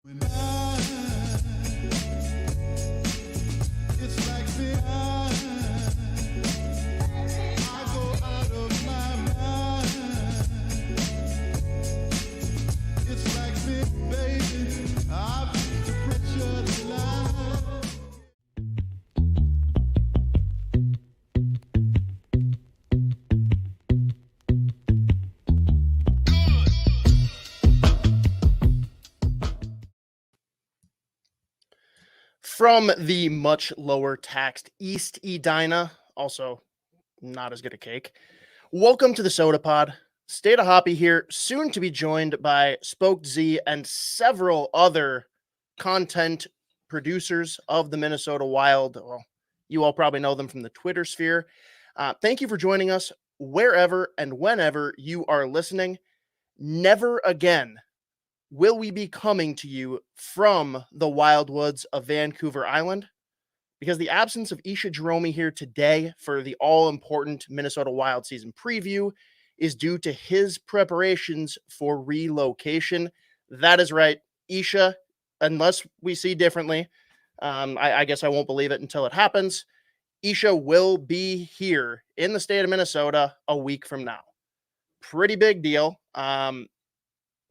When it's like me, I go out of my mind. It's like me, baby, I've the picture line. From the much lower taxed East Edina, also not as good a cake. Welcome to the Sota Pod. State of Hoppy here, soon to be joined by Spoke Z and several other content producers of the Minnesota Wild. Well, you all probably know them from the Twitter sphere. Thank you for joining us wherever and whenever you are listening. Never again will we be coming to you from the wildwoods of Vancouver Island? Because the absence of Isha Jerome here today for the all-important Minnesota Wild season preview is due to his preparations for relocation. That is right, Isha, unless we see differently, I guess I won't believe it until it happens. Isha will be here in the state of Minnesota a week from now. Pretty big deal.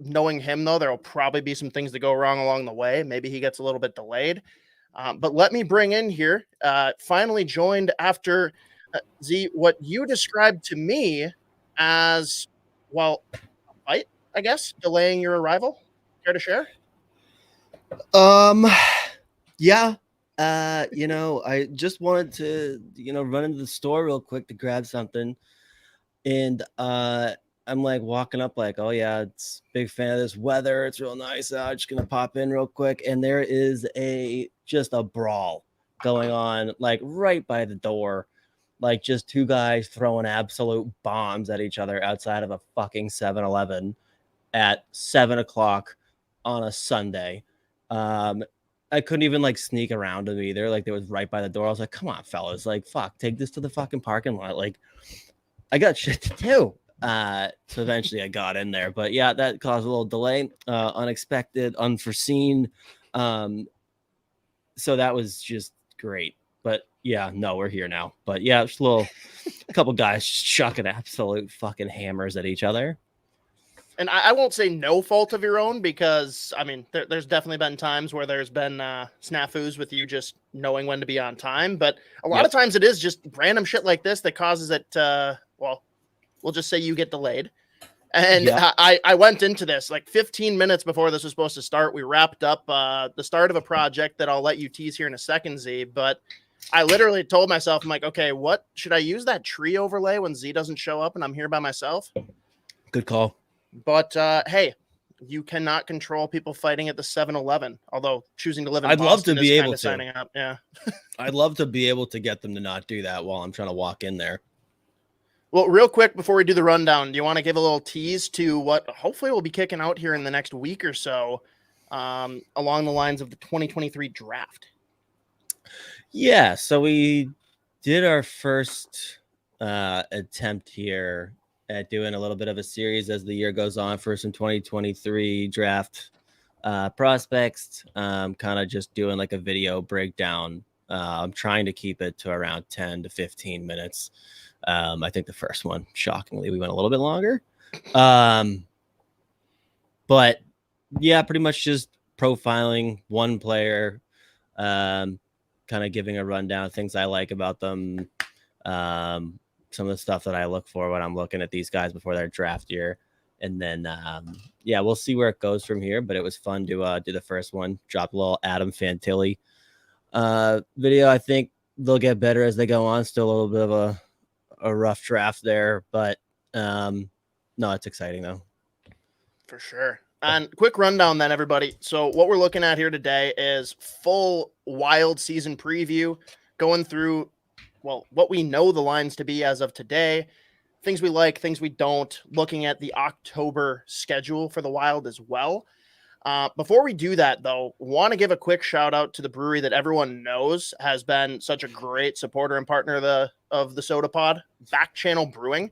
Knowing him, though, there will probably be some things that go wrong along the way. Maybe he gets a little bit delayed. But let me bring in here, finally joined after Z, what you described to me as, well, a fight, I guess, delaying your arrival. Care to share? Yeah. I just wanted to, run into the store real quick to grab something. And I'm like walking up like, oh yeah, it's big fan of this weather. It's real nice out. Just gonna pop in real quick. And there is just a brawl going on like right by the door. Like just two guys throwing absolute bombs at each other outside of a fucking 7-Eleven at 7:00 on a Sunday. I couldn't even like sneak around them either. Like, it was right by the door. I was like, come on, fellas, like, fuck, take this to the fucking parking lot. Like, I got shit to do. So eventually I got in there, but yeah, that caused a little delay, unexpected, unforeseen. So that was just great. But yeah, no, we're here now. But yeah, just a couple guys just chucking absolute fucking hammers at each other. And I won't say no fault of your own, because, I mean, there's definitely been times where there's been snafus with you just knowing when to be on time. But a lot of times it is just random shit like this that causes it, we'll just say you get delayed. And I went into this like 15 minutes before this was supposed to start. We wrapped up the start of a project that I'll let you tease here in a second, Z. But I literally told myself, I'm like, okay, what should I use that tree overlay when Z doesn't show up and I'm here by myself? Good call. But hey, you cannot control people fighting at the 7-Eleven. Although choosing to live in I'd Boston love to be is able to signing up. Yeah, I'd love to be able to get them to not do that while I'm trying to walk in there. Well, real quick before we do the rundown, do you want to give a little tease to what hopefully will be kicking out here in the next week or so, along the lines of the 2023 draft? Yeah, so we did our first attempt here at doing a little bit of a series as the year goes on for some 2023 draft prospects, kind of just doing like a video breakdown. I'm trying to keep it to around 10 to 15 minutes. I think the first one, shockingly, we went a little bit longer. But yeah, pretty much just profiling one player, kind of giving a rundown, things I like about them, some of the stuff that I look for when I'm looking at these guys before their draft year. And then, we'll see where it goes from here. But it was fun to do the first one, drop a little Adam Fantilli video. I think they'll get better as they go on. Still a little bit of a rough draft there, but no, it's exciting though. For sure. And quick rundown then, everybody. So what we're looking at here today is full Wild season preview, going through, well, what we know the lines to be as of today, things we like, things we don't, looking at the October schedule for the Wild as well. Before we do that, though, want to give a quick shout out to the brewery that everyone knows has been such a great supporter and partner of the Sota Pod, Back Channel Brewing.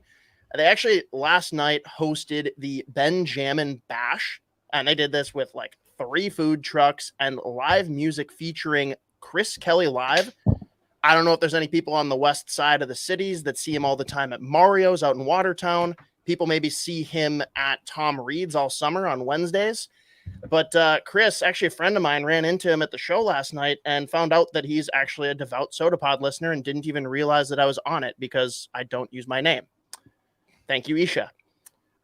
They actually last night hosted the Benjamin Bash, and they did this with like 3 food trucks, and live music featuring Chris Kelly live. I don't know if there's any people on the west side of the cities that see him all the time at Mario's out in Watertown. People maybe see him at Tom Reed's all summer on Wednesdays. But Chris, actually a friend of mine, ran into him at the show last night and found out that he's actually a devout Sota Pod listener and didn't even realize that I was on it because I don't use my name. Thank you, Isha.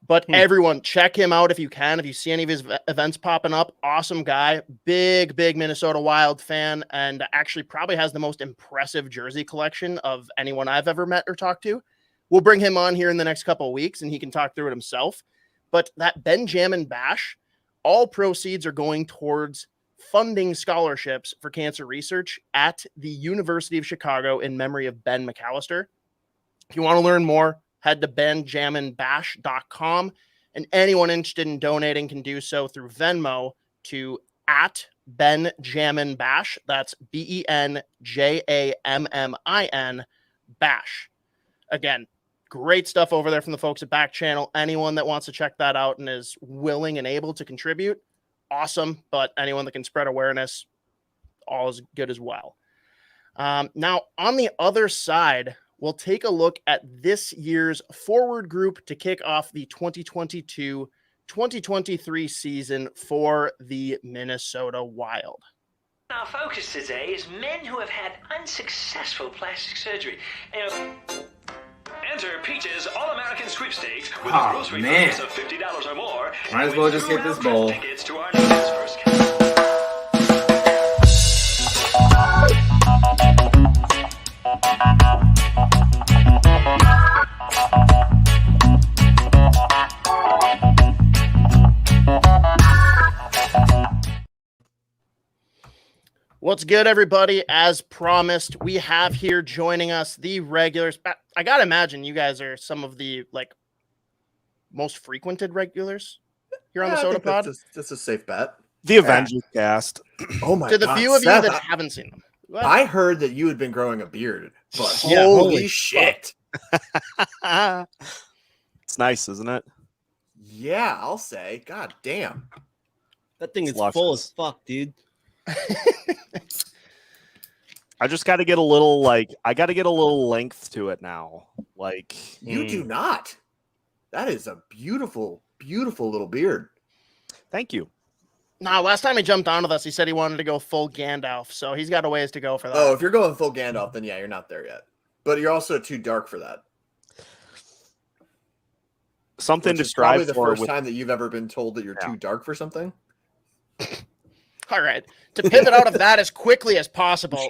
But everyone, check him out if you can. If you see any of his events popping up, awesome guy, big Minnesota Wild fan, and actually probably has the most impressive jersey collection of anyone I've ever met or talked to. We'll bring him on here in the next couple of weeks, and he can talk through it himself. But that Benjamin Bash, all proceeds are going towards funding scholarships for cancer research at the University of Chicago in memory of Ben McAllister. If you want to learn more, head to benjaminbash.com, and anyone interested in donating can do so through Venmo to @benjaminbash. That's BENJAMMIN Bash. Again, great stuff over there from the folks at Back Channel. Anyone that wants to check that out and is willing and able to contribute, awesome. But anyone that can spread awareness, all is good as well. Now, on the other side, we'll take a look at this year's forward group to kick off the 2022-2023 season for the Minnesota Wild. Our focus today is men who have had unsuccessful plastic surgery. Enter Peach's All-American Sweepstakes with a grocery purchase of $50 or more. Might as well just hit this bowl. Tickets to our nation's first concert. What's good, everybody? As promised, we have here joining us the regulars. I gotta imagine you guys are some of the most frequented regulars here on the Sota Pod. That's a safe bet. The Avengers cast. Oh my To the God, few of Seth, you that haven't seen them, I heard that you had been growing a beard, but Yeah, holy shit! It's nice, isn't it? Yeah, I'll say. God damn. That thing is Luscious. full as fuck, dude. I just got to get a little length to it now. You do not. That is a beautiful, beautiful little beard. Thank you. Nah, last time he jumped on with us, he said he wanted to go full Gandalf, so he's got a ways to go for that. Oh, if you're going full Gandalf, then yeah, you're not there yet. But you're also too dark for that. Something Which to is strive probably the for. first time that you've ever been told that you're too dark for something. All right. To pivot out of that as quickly as possible,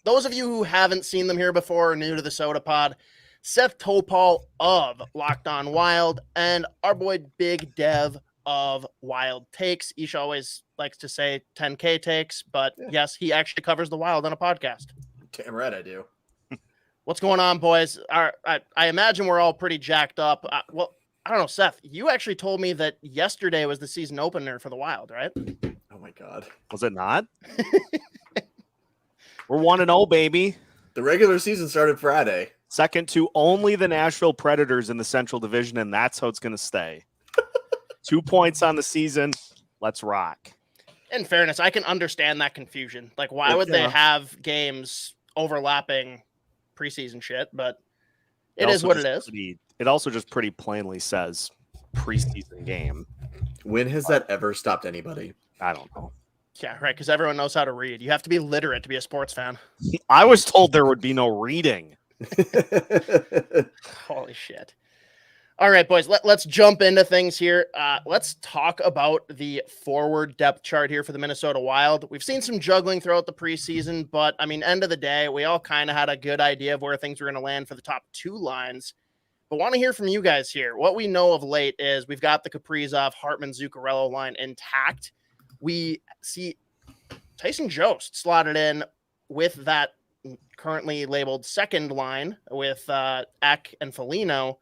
those of you who haven't seen them here before or new to the Sota Pod, Seth Topol of Locked On Wild and our boy Big Dev of Wild Takes. Ish always likes to say 10K takes, but yes, he actually covers the Wild on a podcast. Damn right I do. What's going on, boys? I imagine we're all pretty jacked up. Well, I don't know, Seth, you actually told me that yesterday was the season opener for the Wild, right? Oh my God. Was it not? We're 1-0, baby. The regular season started Friday. Second to only the Nashville Predators in the Central Division, and that's how it's going to stay. 2 points on the season. Let's rock. In fairness, I can understand that confusion. Like, why would they have games overlapping preseason shit? But it is what it is. It also just pretty plainly says preseason game. When has that ever stopped anybody? I don't know. Yeah, right, because everyone knows how to read. You have to be literate to be a sports fan. I was told there would be no reading. Holy shit. All right, boys, let's jump into things here. Let's talk about the forward depth chart here for the Minnesota Wild. We've seen some juggling throughout the preseason, but, I mean, end of the day, we all kind of had a good idea of where things were going to land for the top 2 lines. But want to hear from you guys here. What we know of late is we've got the Kaprizov, Hartman, Zuccarello line intact. We see Tyson Jost slotted in with that currently labeled second line with Eck and Foligno.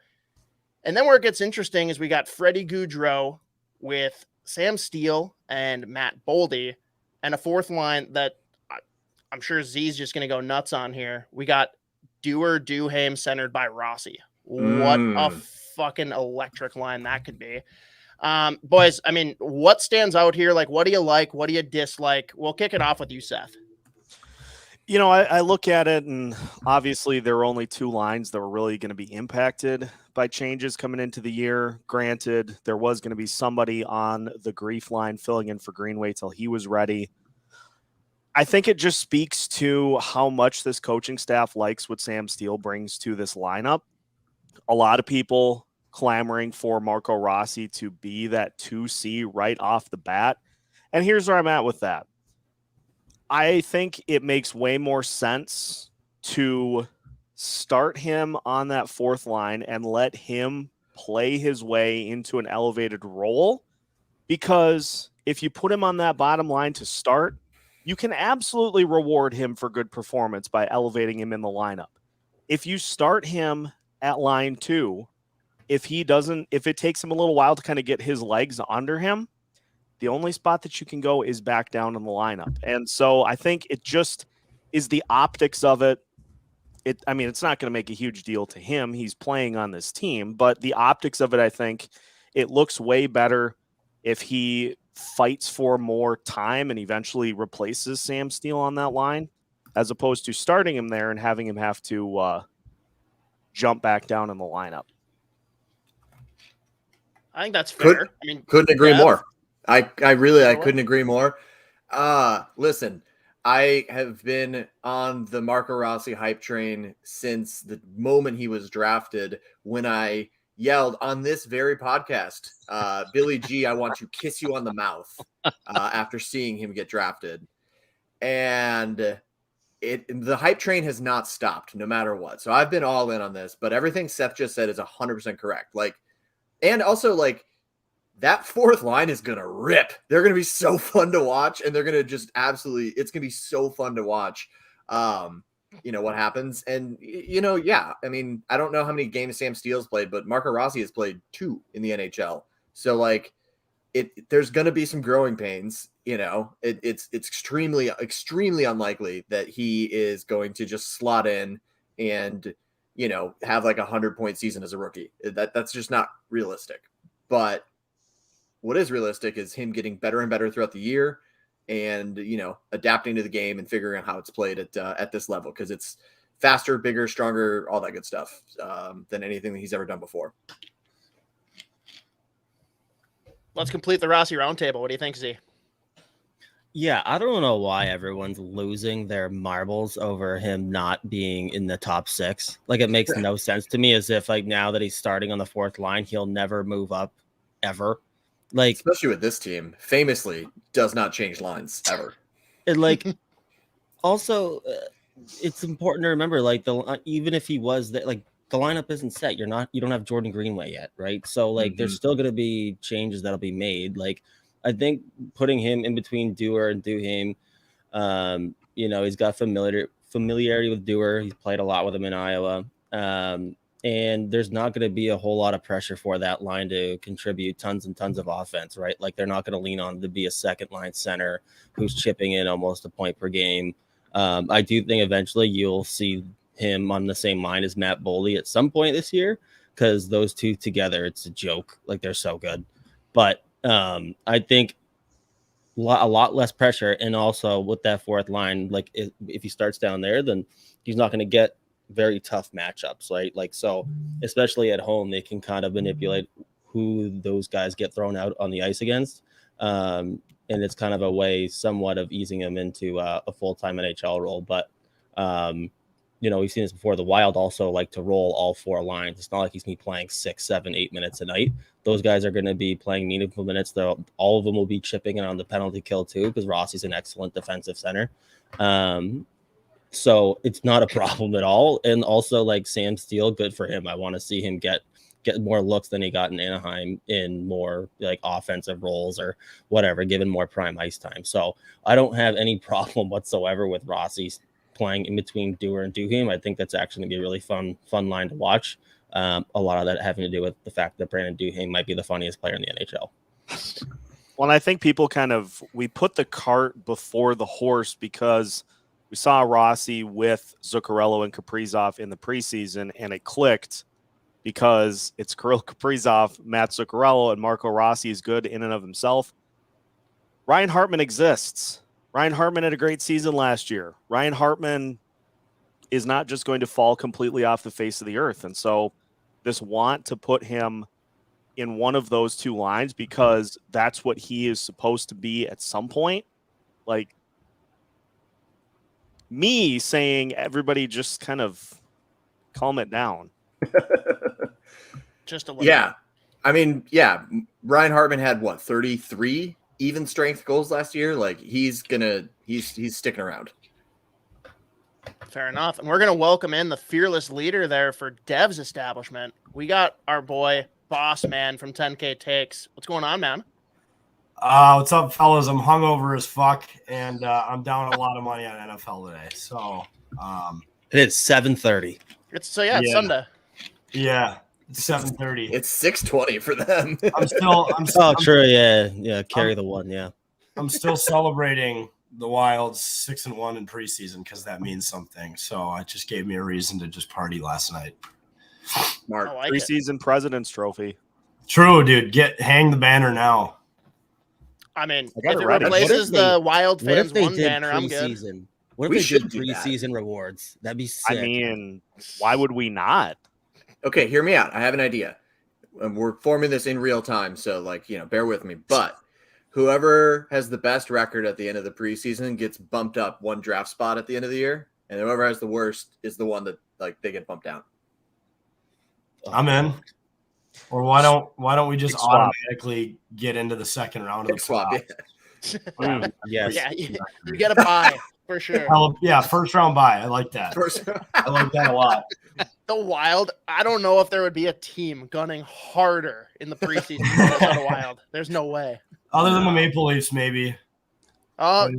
And then where it gets interesting is we got Freddie Gaudreau with Sam Steele and Matt Boldy, and a fourth line that I'm sure Z's just going to go nuts on here. We got Duhaime centered by Rossi. What a fucking electric line that could be. Boys, I mean, what stands out here? Like, what do you like? What do you dislike? We'll kick it off with you, Seth. You know, I look at it, and obviously there are only two lines that were really going to be impacted by changes coming into the year. Granted, there was going to be somebody on the Grief line filling in for Greenway till he was ready. I think it just speaks to how much this coaching staff likes what Sam Steele brings to this lineup. A lot of people clamoring for Marco Rossi to be that 2C right off the bat. And here's where I'm at with that. I think it makes way more sense to start him on that fourth line and let him play his way into an elevated role, because if you put him on that bottom line to start, you can absolutely reward him for good performance by elevating him in the lineup. If you start him at line 2, if it takes him a little while to kind of get his legs under him, the only spot that you can go is back down in the lineup. And so I think it just is the optics of it. It's not going to make a huge deal to him. He's playing on this team, but the optics of it, I think it looks way better if he fights for more time and eventually replaces Sam Steele on that line, as opposed to starting him there and having him have to jump back down in the lineup. I think that's fair. Couldn't agree more. I couldn't agree more. Listen, I have been on the Marco Rossi hype train since the moment he was drafted, when I yelled on this very podcast, Billy G, I want to kiss you on the mouth, after seeing him get drafted. And the hype train has not stopped no matter what. So I've been all in on this, but everything Seth just said is 100% correct. And also that fourth line is going to rip. They're going to be so fun to watch, and they're going to just it's going to be so fun to watch, what happens. And, I don't know how many games Sam Steele's played, but Marco Rossi has played 2 in the NHL. So, there's going to be some growing pains, it's extremely, extremely unlikely that he is going to just slot in and, have 100-point season as a rookie. That's just not realistic. But what is realistic is him getting better and better throughout the year, and adapting to the game and figuring out how it's played at this level, because it's faster, bigger, stronger, all that good stuff, than anything that he's ever done before. Let's complete the Rossi roundtable. What do you think, Z? Yeah, I don't know why everyone's losing their marbles over him not being in the top 6. It makes no sense to me, as if now that he's starting on the fourth line, he'll never move up ever. Especially with this team, famously does not change lines ever. And also, it's important to remember, even if he was that, the lineup isn't set. You don't have Jordan Greenway yet, right? So there's still going to be changes that'll be made. I think putting him in between Dewar and Duhaime, he's got familiarity with Dewar. He's played a lot with him in Iowa. And there's not going to be a whole lot of pressure for that line to contribute tons and tons of offense, right? They're not going to lean on to be a second line center who's chipping in almost a point per game. I do think eventually you'll see him on the same line as Matt Boldy at some point this year, because those two together, it's a joke. They're so good. But I think a lot less pressure. And also with that fourth line, if he starts down there, then he's not going to get very tough matchups, right? So especially at home, they can kind of manipulate who those guys get thrown out on the ice against. And it's kind of a way somewhat of easing them into a full-time NHL role. But, we've seen this before. The Wild also like to roll all 4 lines. It's not like he's going to be playing 6, 7, 8 minutes a night. Those guys are going to be playing meaningful minutes. All of them will be chipping in on the penalty kill too, because Rossi's an excellent defensive center. So it's not a problem at all. And also Sam Steele, good for him. I want to see him get more looks than he got in Anaheim in more offensive roles or whatever, given more prime ice time. So I don't have any problem whatsoever with Rossi playing in between Dewar and Duhaime. I think that's actually going to be a really fun line to watch. A lot of that having to do with the fact that Brandon Duhaime might be the funniest player in the NHL. Well, I think people we put the cart before the horse, because we saw Rossi with Zuccarello and Kaprizov in the preseason, and it clicked. because it's Kirill Kaprizov, Matt Zuccarello, and Marco Rossi is good in and of himself. Ryan Hartman exists. Ryan Hartman had a great season last year. Ryan Hartman is not just going to fall completely off the face of the earth. And so this want to put him in one of those two lines because that's what he is supposed to be at some point. Like me saying everybody just kind of calm it down. Just a little. Yeah. I mean, yeah, Ryan Hartman had what, 33 even strength goals last year? Like he's sticking around. Fair enough. And we're going to welcome in the fearless leader there for Dev's establishment. We got our boy, Boss Man from 10K Takes. What's going on, man? What's up, fellas? I'm hungover as fuck, and I'm down a lot of money on NFL today. So It is 7:30. It's Sunday. Yeah, it's 7:30. It's 6:20 for them. I'm still. Oh, true. Yeah. Carry the one. Yeah. I'm still celebrating the Wild's 6-1 in preseason because that means something. So it just gave me a reason to just party last night. Mark. I like it. Preseason President's Trophy. True, dude. Hang the banner now. I mean, I got if it it ready. replaces What if the Wild What fans if they one did banner, I'm good. preseason? What if We they should did do that. preseason rewards? That'd be sick. I mean, why would we not? Okay, hear me out. I have an idea. And we're forming this in real time, so bear with me. But whoever has the best record at the end of the preseason gets bumped up one draft spot at the end of the year, and whoever has the worst is the one that they get bumped down. I'm in. Or why don't we just Pick swap. automatically get into the second round of Pick the swap. playoffs? Yes. Yeah, you get a buy for sure. Yeah, first round bye. I like that. First, I like that a lot. The Wild, I don't know if there would be a team gunning harder in the preseason than the Wild. There's no way. Other than the Maple Leafs, maybe. Oh,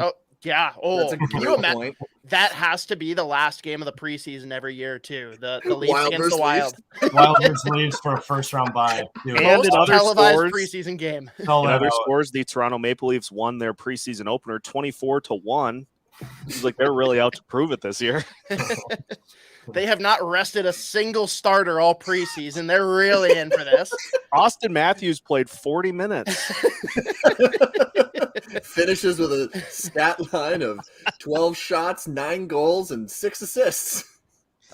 yeah. Oh, that's a can you great imagine? point. That has to be the last game of the preseason every year, too. The Leafs Wild against versus the Wild. Wild versus Leafs for a first round bye. Dude, And Most in other televised scores- preseason game. tell In that other out. scores, the Toronto Maple Leafs won their preseason opener 24-1. It's like they're really out to prove it this year. They have not rested a single starter all preseason. They're really in for this. Austin Matthews played 40 minutes. Finishes with a stat line of 12 shots, 9 goals, and 6 assists.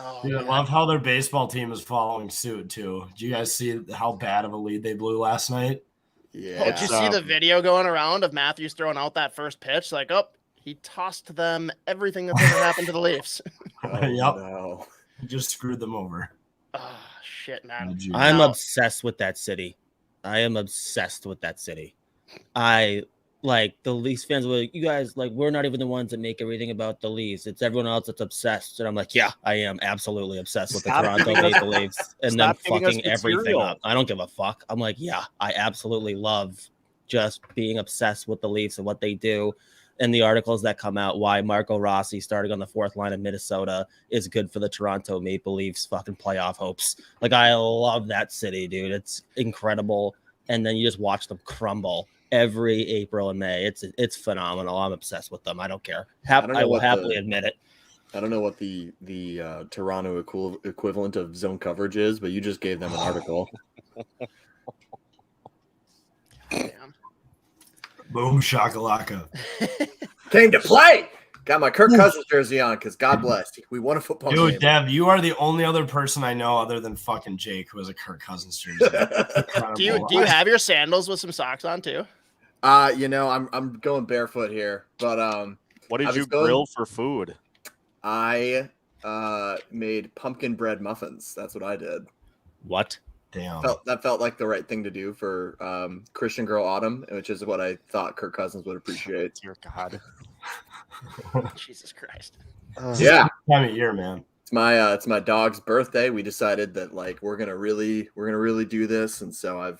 Oh, Dude, I man. love how their baseball team is following suit too. Did you guys see how bad of a lead they blew last night? Yeah. Did you see the video going around of Matthews throwing out that first pitch? Like, he tossed them everything that's ever happened to the Leafs. Oh, Yep. no. He just screwed them over. Oh, shit, man. I'm No. obsessed with that city. I am obsessed with that city. I like the Leafs fans were like, you guys, like, we're not even the ones that make everything about the Leafs. It's everyone else that's obsessed. And I'm like, yeah, I am absolutely obsessed with the Stop Toronto giving us- Maple Leafs and them stop giving us fucking everything material. up. I don't give a fuck. I'm like, yeah, I absolutely love just being obsessed with the Leafs and what they do. And the articles that come out why Marco Rossi starting on the fourth line in Minnesota is good for the Toronto Maple Leafs fucking playoff hopes. Like, I love that city, dude. It's incredible. And then you just watch them crumble every April and May. It's phenomenal. I'm obsessed with them. I don't care. I don't know I will what happily the- admit it. I don't know what the Toronto equivalent of zone coverage is, but you just gave them an article. Damn. Boom shakalaka. Came to play. Got my Kirk Cousins jersey on because God bless. We won a football Dude, game. Dev, you are the only other person I know other than fucking Jake who has a Kirk Cousins jersey. Do you have your sandals with some socks on too? I'm going barefoot here, but What I did you was going- grill for food? I made pumpkin bread muffins. That's what I did. What? Damn. That felt like the right thing to do for Christian Girl Autumn, which is what I thought Kirk Cousins would appreciate. Dear God. Jesus Christ. Yeah, Time of year, man. it's my dog's birthday. We decided that we're gonna really do this, and so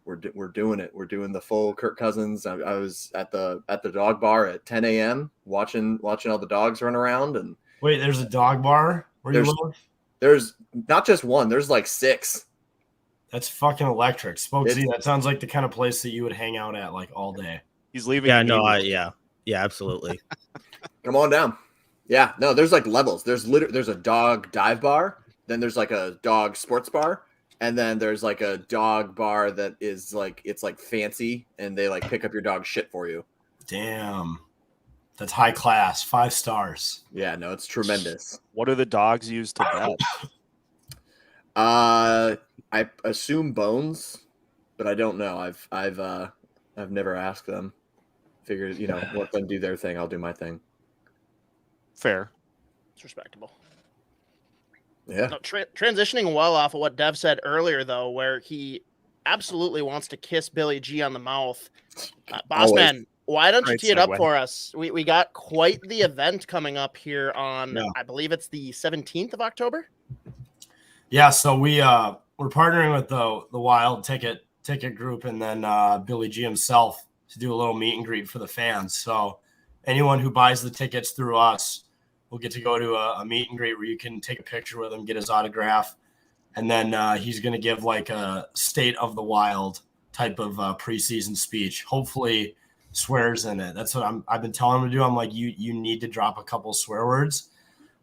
we're doing it. We're doing the full Kirk Cousins. I was at the dog bar at 10 a.m. watching all the dogs run around, and Wait, there's a dog bar where you There's- live? there's not just one. There's 6. That's fucking electric. Spoke Z, It's- that sounds like the kind of place that you would hang out at all day. He's leaving. Yeah, me no, with- yeah, absolutely. Come on down. Yeah, no, there's levels. There's a dog dive bar, Then there's like a dog sports bar. And then there's like a dog bar that is like, it's like fancy and they like pick up your dog shit for you. Damn. That's high class. 5 stars. Yeah, no, it's tremendous. What do the dogs use to bet? I assume bones, but I don't know. I've never asked them. Figured, let them do their thing. I'll do my thing. Fair. It's respectable. Yeah. No, transitioning well off of what Dev said earlier, though, where he absolutely wants to kiss Billy G on the mouth. Bossman, why don't you Great tee it up segue. for us? We got quite the event coming up here on, Yeah. I believe it's the 17th of October. Yeah, so we're partnering with the Wild Ticket Group and then Billy G himself to do a little meet and greet for the fans. So anyone who buys the tickets through us will get to go to a meet and greet where you can take a picture with him, get his autograph, and then he's going to give like a State of the Wild type of preseason speech. Hopefully swears in it. That's what I've been telling him to do. I'm like, you need to drop a couple swear words.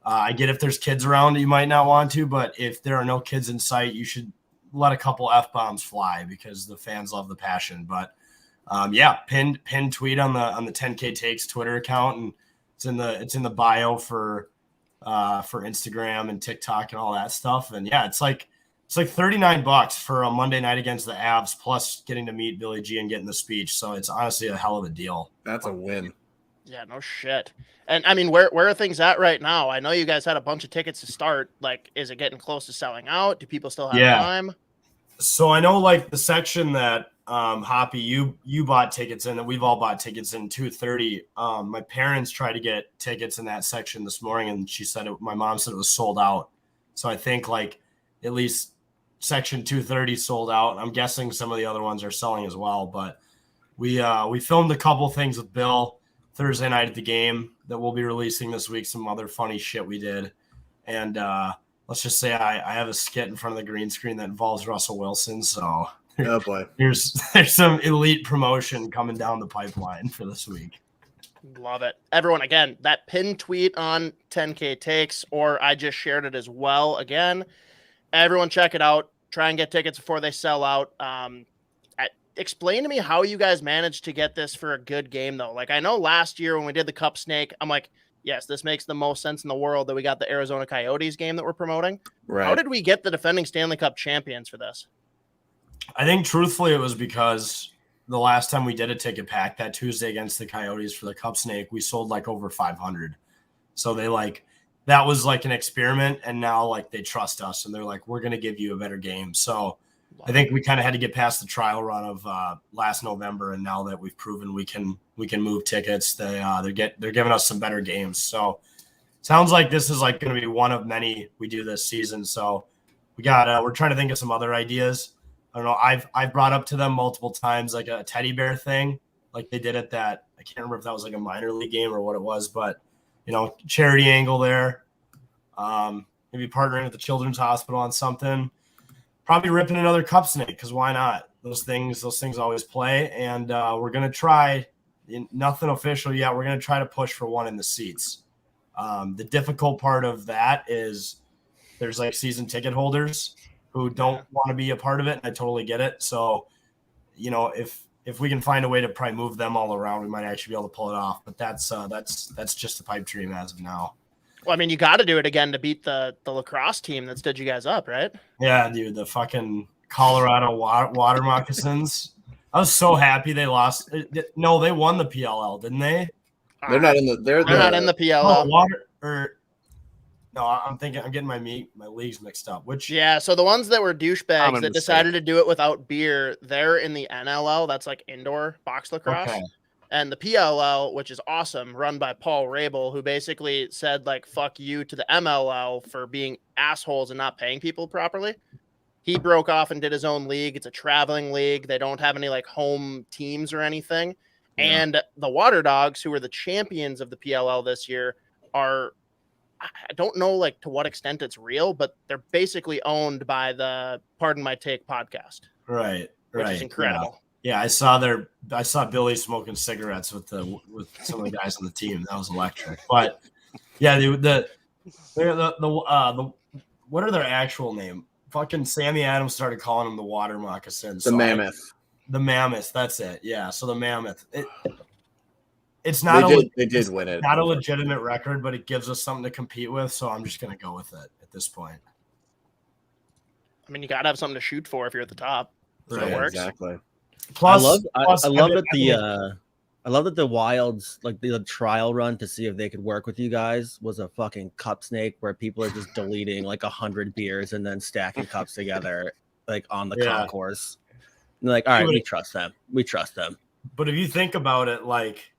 I get if there's kids around, you might not want to, but if there are no kids in sight, you should let a couple F-bombs fly because the fans love the passion. But pinned tweet on the 10K Takes Twitter account, and it's in the bio for Instagram and TikTok and all that stuff. And yeah, it's like $39 for a Monday night against the Avs, plus getting to meet Billy G and getting the speech. So it's honestly a hell of a deal. That's a win. Yeah, no shit. And I mean, where are things at right now? I know you guys had a bunch of tickets to start. Like, is it getting close to selling out? Do people still have time? So I know like the section that Hoppy, you bought tickets in, that we've all bought tickets in 230. My parents tried to get tickets in that section this morning, and my mom said it was sold out. So I think like at least section 230 sold out. I'm guessing some of the other ones are selling as well. But we filmed a couple things with Bill Thursday night at the game that we'll be releasing this week. Some other funny shit we did, and let's just say I have a skit in front of the green screen that involves Russell Wilson. So Oh boy. there's some elite promotion coming down the pipeline for this week. Love it. Everyone, again, that pinned tweet on 10K Takes, or I just shared it as well. Again, everyone check it out. Try and get tickets before they sell out. Explain to me how you guys managed to get this for a good game, though. Like, I know last year when we did the Cup Snake, I'm like, yes, this makes the most sense in the world that we got the Arizona Coyotes game that we're promoting. Right. How did we get the defending Stanley Cup champions for this? I think truthfully it was because the last time we did a ticket pack that Tuesday against the Coyotes for the Cup Snake, we sold like over 500. So that was like an experiment, and now like they trust us and they're like, we're going to give you a better game. So I think we kind of had to get past the trial run of last November, and now that we've proven we can move tickets, they're giving us some better games. So sounds like this is like going to be one of many we do this season. So we're trying to think of some other ideas. I don't know. I've brought up to them multiple times like a teddy bear thing, like they did at that. I can't remember if that was like a minor league game or what it was, but charity angle there. Maybe partnering with the Children's Hospital on something. Probably ripping another Cup Snake, because why not? Those things always play, and we're gonna try. Nothing official yet. We're gonna try to push for one in the seats. The difficult part of that is there's like season ticket holders who don't want to be a part of it, and I totally get it. So, if we can find a way to probably move them all around, we might actually be able to pull it off. But that's just a pipe dream as of now. Well, I mean, you got to do it again to beat the lacrosse team that stood you guys up, right? Yeah, dude, the fucking Colorado water moccasins. I was so happy they lost. No, they won the PLL, didn't they? They're not in the. They're not in the PLL. No, I'm getting my leagues mixed up. Yeah, so the ones that were douchebags Common that mistake. decided to do it without beer, they're in the NLL. That's like indoor box lacrosse. Okay. And the PLL, which is awesome, run by Paul Rabel, who basically said, like, fuck you to the MLL for being assholes and not paying people properly. He broke off and did his own league. It's a traveling league. They don't have any, like, home teams or anything. Yeah. And the Water Dogs, who were the champions of the PLL this year, I don't know, like, to what extent it's real, but they're basically owned by the Pardon My Take podcast. Right. Which is incredible. Yeah, I saw Billy smoking cigarettes with some of the guys on the team. That was electric. But yeah, the what are their actual name? Fucking Sammy Adams started calling them the water moccasins. The Mammoth. The Mammoth. That's it. Yeah. So the Mammoth. It's not They did win it. Not a legitimate record, but it gives us something to compete with. So I'm just gonna go with it at this point. I mean, you got to have something to shoot for if you're at the top. So Right, it works. Exactly. Plus, I love that the Wilds, like the trial run to see if they could work with you guys, was a fucking cup snake where people are just deleting like 100 beers and then stacking cups together like on the concourse. And they're like, all right, we trust them. We trust them. But if you think about it, like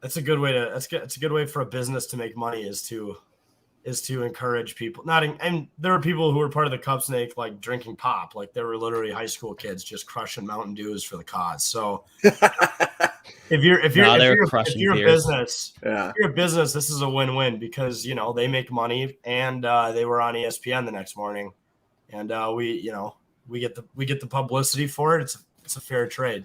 it's a good way for a business to make money is to encourage people. And there were people who were part of the Cup Snake like drinking pop, like they were literally high school kids just crushing Mountain Dews for the cause. So if you're a business, this is a win-win because they make money and they were on ESPN the next morning, and we get the publicity for it. It's a fair trade.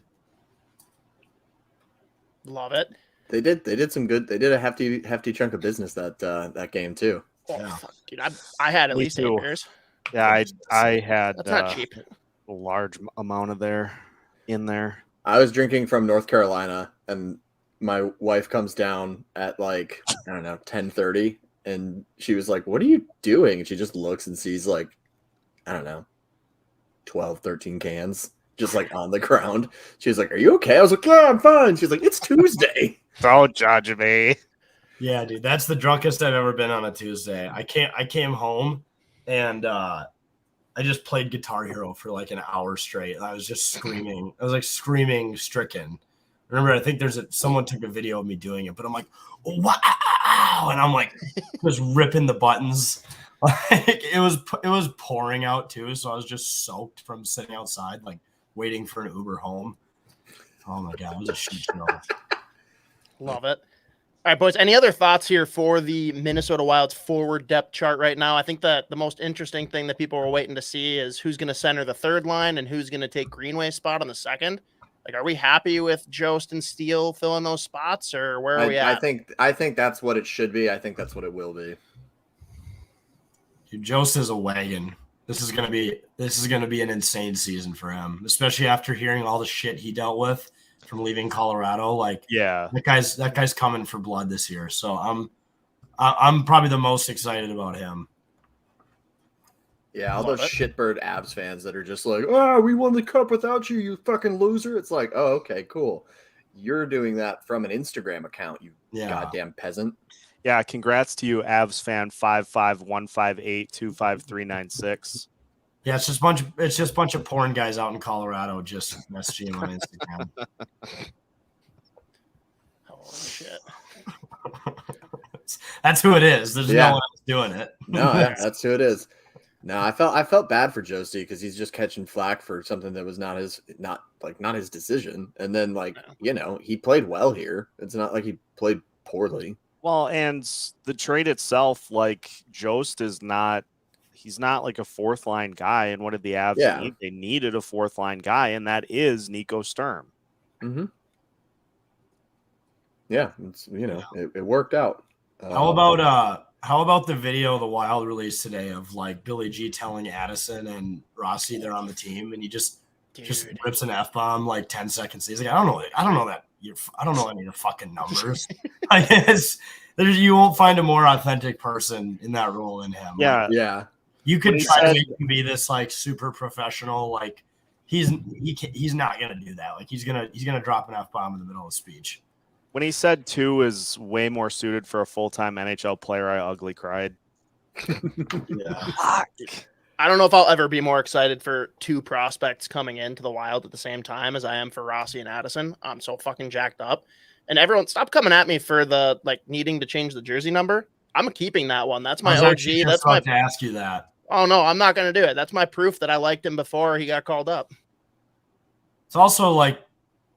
Love it. They did some good. They did a hefty chunk of business that game too. Oh, fuck, dude, I had at least 8 beers. Yeah, I had That's not cheap. A large amount of in there. I was drinking from North Carolina, and my wife comes down at like 10:30, and she was like, "What are you doing?" And she just looks and sees like 12, 13 cans just like on the ground. She was like, "Are you okay?" I was like, "Yeah, I'm fine." She's like, "It's Tuesday." Don't judge me. Yeah, dude, that's the drunkest I've ever been on a Tuesday. I came home and I just played Guitar Hero for like an hour straight. And I was just screaming. I was like screaming stricken. Remember, I think someone took a video of me doing it, but I'm like, wow, and I'm like just ripping the buttons. Like it was pouring out too, so I was just soaked from sitting outside, like waiting for an Uber home. Oh my god, it was a shit show. Love it. All right, boys, any other thoughts here for the Minnesota Wild's forward depth chart right now? I think that the most interesting thing that people were waiting to see is who's going to center the third line and who's going to take Greenway's spot on the second. Like, are we happy with Jost and Steele filling those spots, or where are we at? I think that's what it should be. I think that's what it will be. Dude, Jost is a wagon. This is gonna be an insane season for him, especially after hearing all the shit he dealt with from leaving Colorado. Like, yeah, that guy's coming for blood this year. So I'm probably the most excited about him. Yeah, all those shitbird Avs fans that are just like, "Oh, we won the cup without you, you fucking loser." It's like, oh, okay, cool. You're doing that from an Instagram account, you goddamn peasant. Yeah, congrats to you, Avs fan 55158253996. Yeah, it's just a bunch of porn guys out in Colorado just messaging him on Instagram. Holy shit. That's who it is. There's no one else doing it. No, that's who it is. No, I felt bad for Josie because he's just catching flack for something that was not his decision. And then he played well here. It's not like he played poorly. Well, and the trade itself, like Jost he's not like a fourth line guy. And what did the Avs need? They needed a fourth line guy, and that is Nico Sturm. Mm-hmm. Yeah, it worked out. How about the video the Wild released today of like Billy G telling Addison and Rossi they're on the team, and he just rips an F-bomb like 10 seconds. He's like, I don't know any of the fucking numbers. I guess you won't find a more authentic person in that role than him. Yeah, yeah. You could try to make him be this like super professional. Like he's not gonna do that. Like he's gonna drop an F-bomb in the middle of a speech. When he said 2 is way more suited for a full-time NHL player, I ugly cried. Yeah. I don't know if I'll ever be more excited for 2 prospects coming into the Wild at the same time as I am for Rossi and Addison. I'm so fucking jacked up. And everyone, stop coming at me for the needing to change the jersey number. I'm keeping that one. That's my OG. That's my to ask you that. Oh no, I'm not going to do it. That's my proof that I liked him before he got called up. It's also like,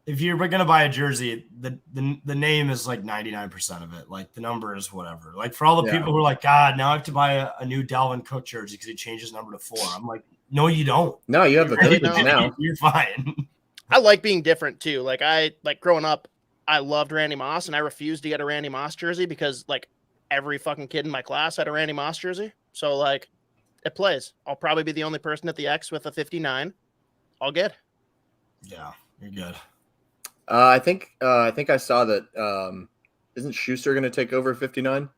if you're going to buy a jersey, the name is like 99% of it. Like the number is whatever. Like for all the people who are like, God, now I have to buy a new Dalvin Cook jersey because he changed his number to 4. I'm like, no, you don't. No, you have the Clippers now. You're fine. I like being different too. Like growing up, I loved Randy Moss, and I refused to get a Randy Moss jersey because like every fucking kid in my class had a Randy Moss jersey. So like it plays. I'll probably be the only person at the X with a 59. All good. Yeah, you're good. I think I saw that. Isn't Schuster going to take over 59?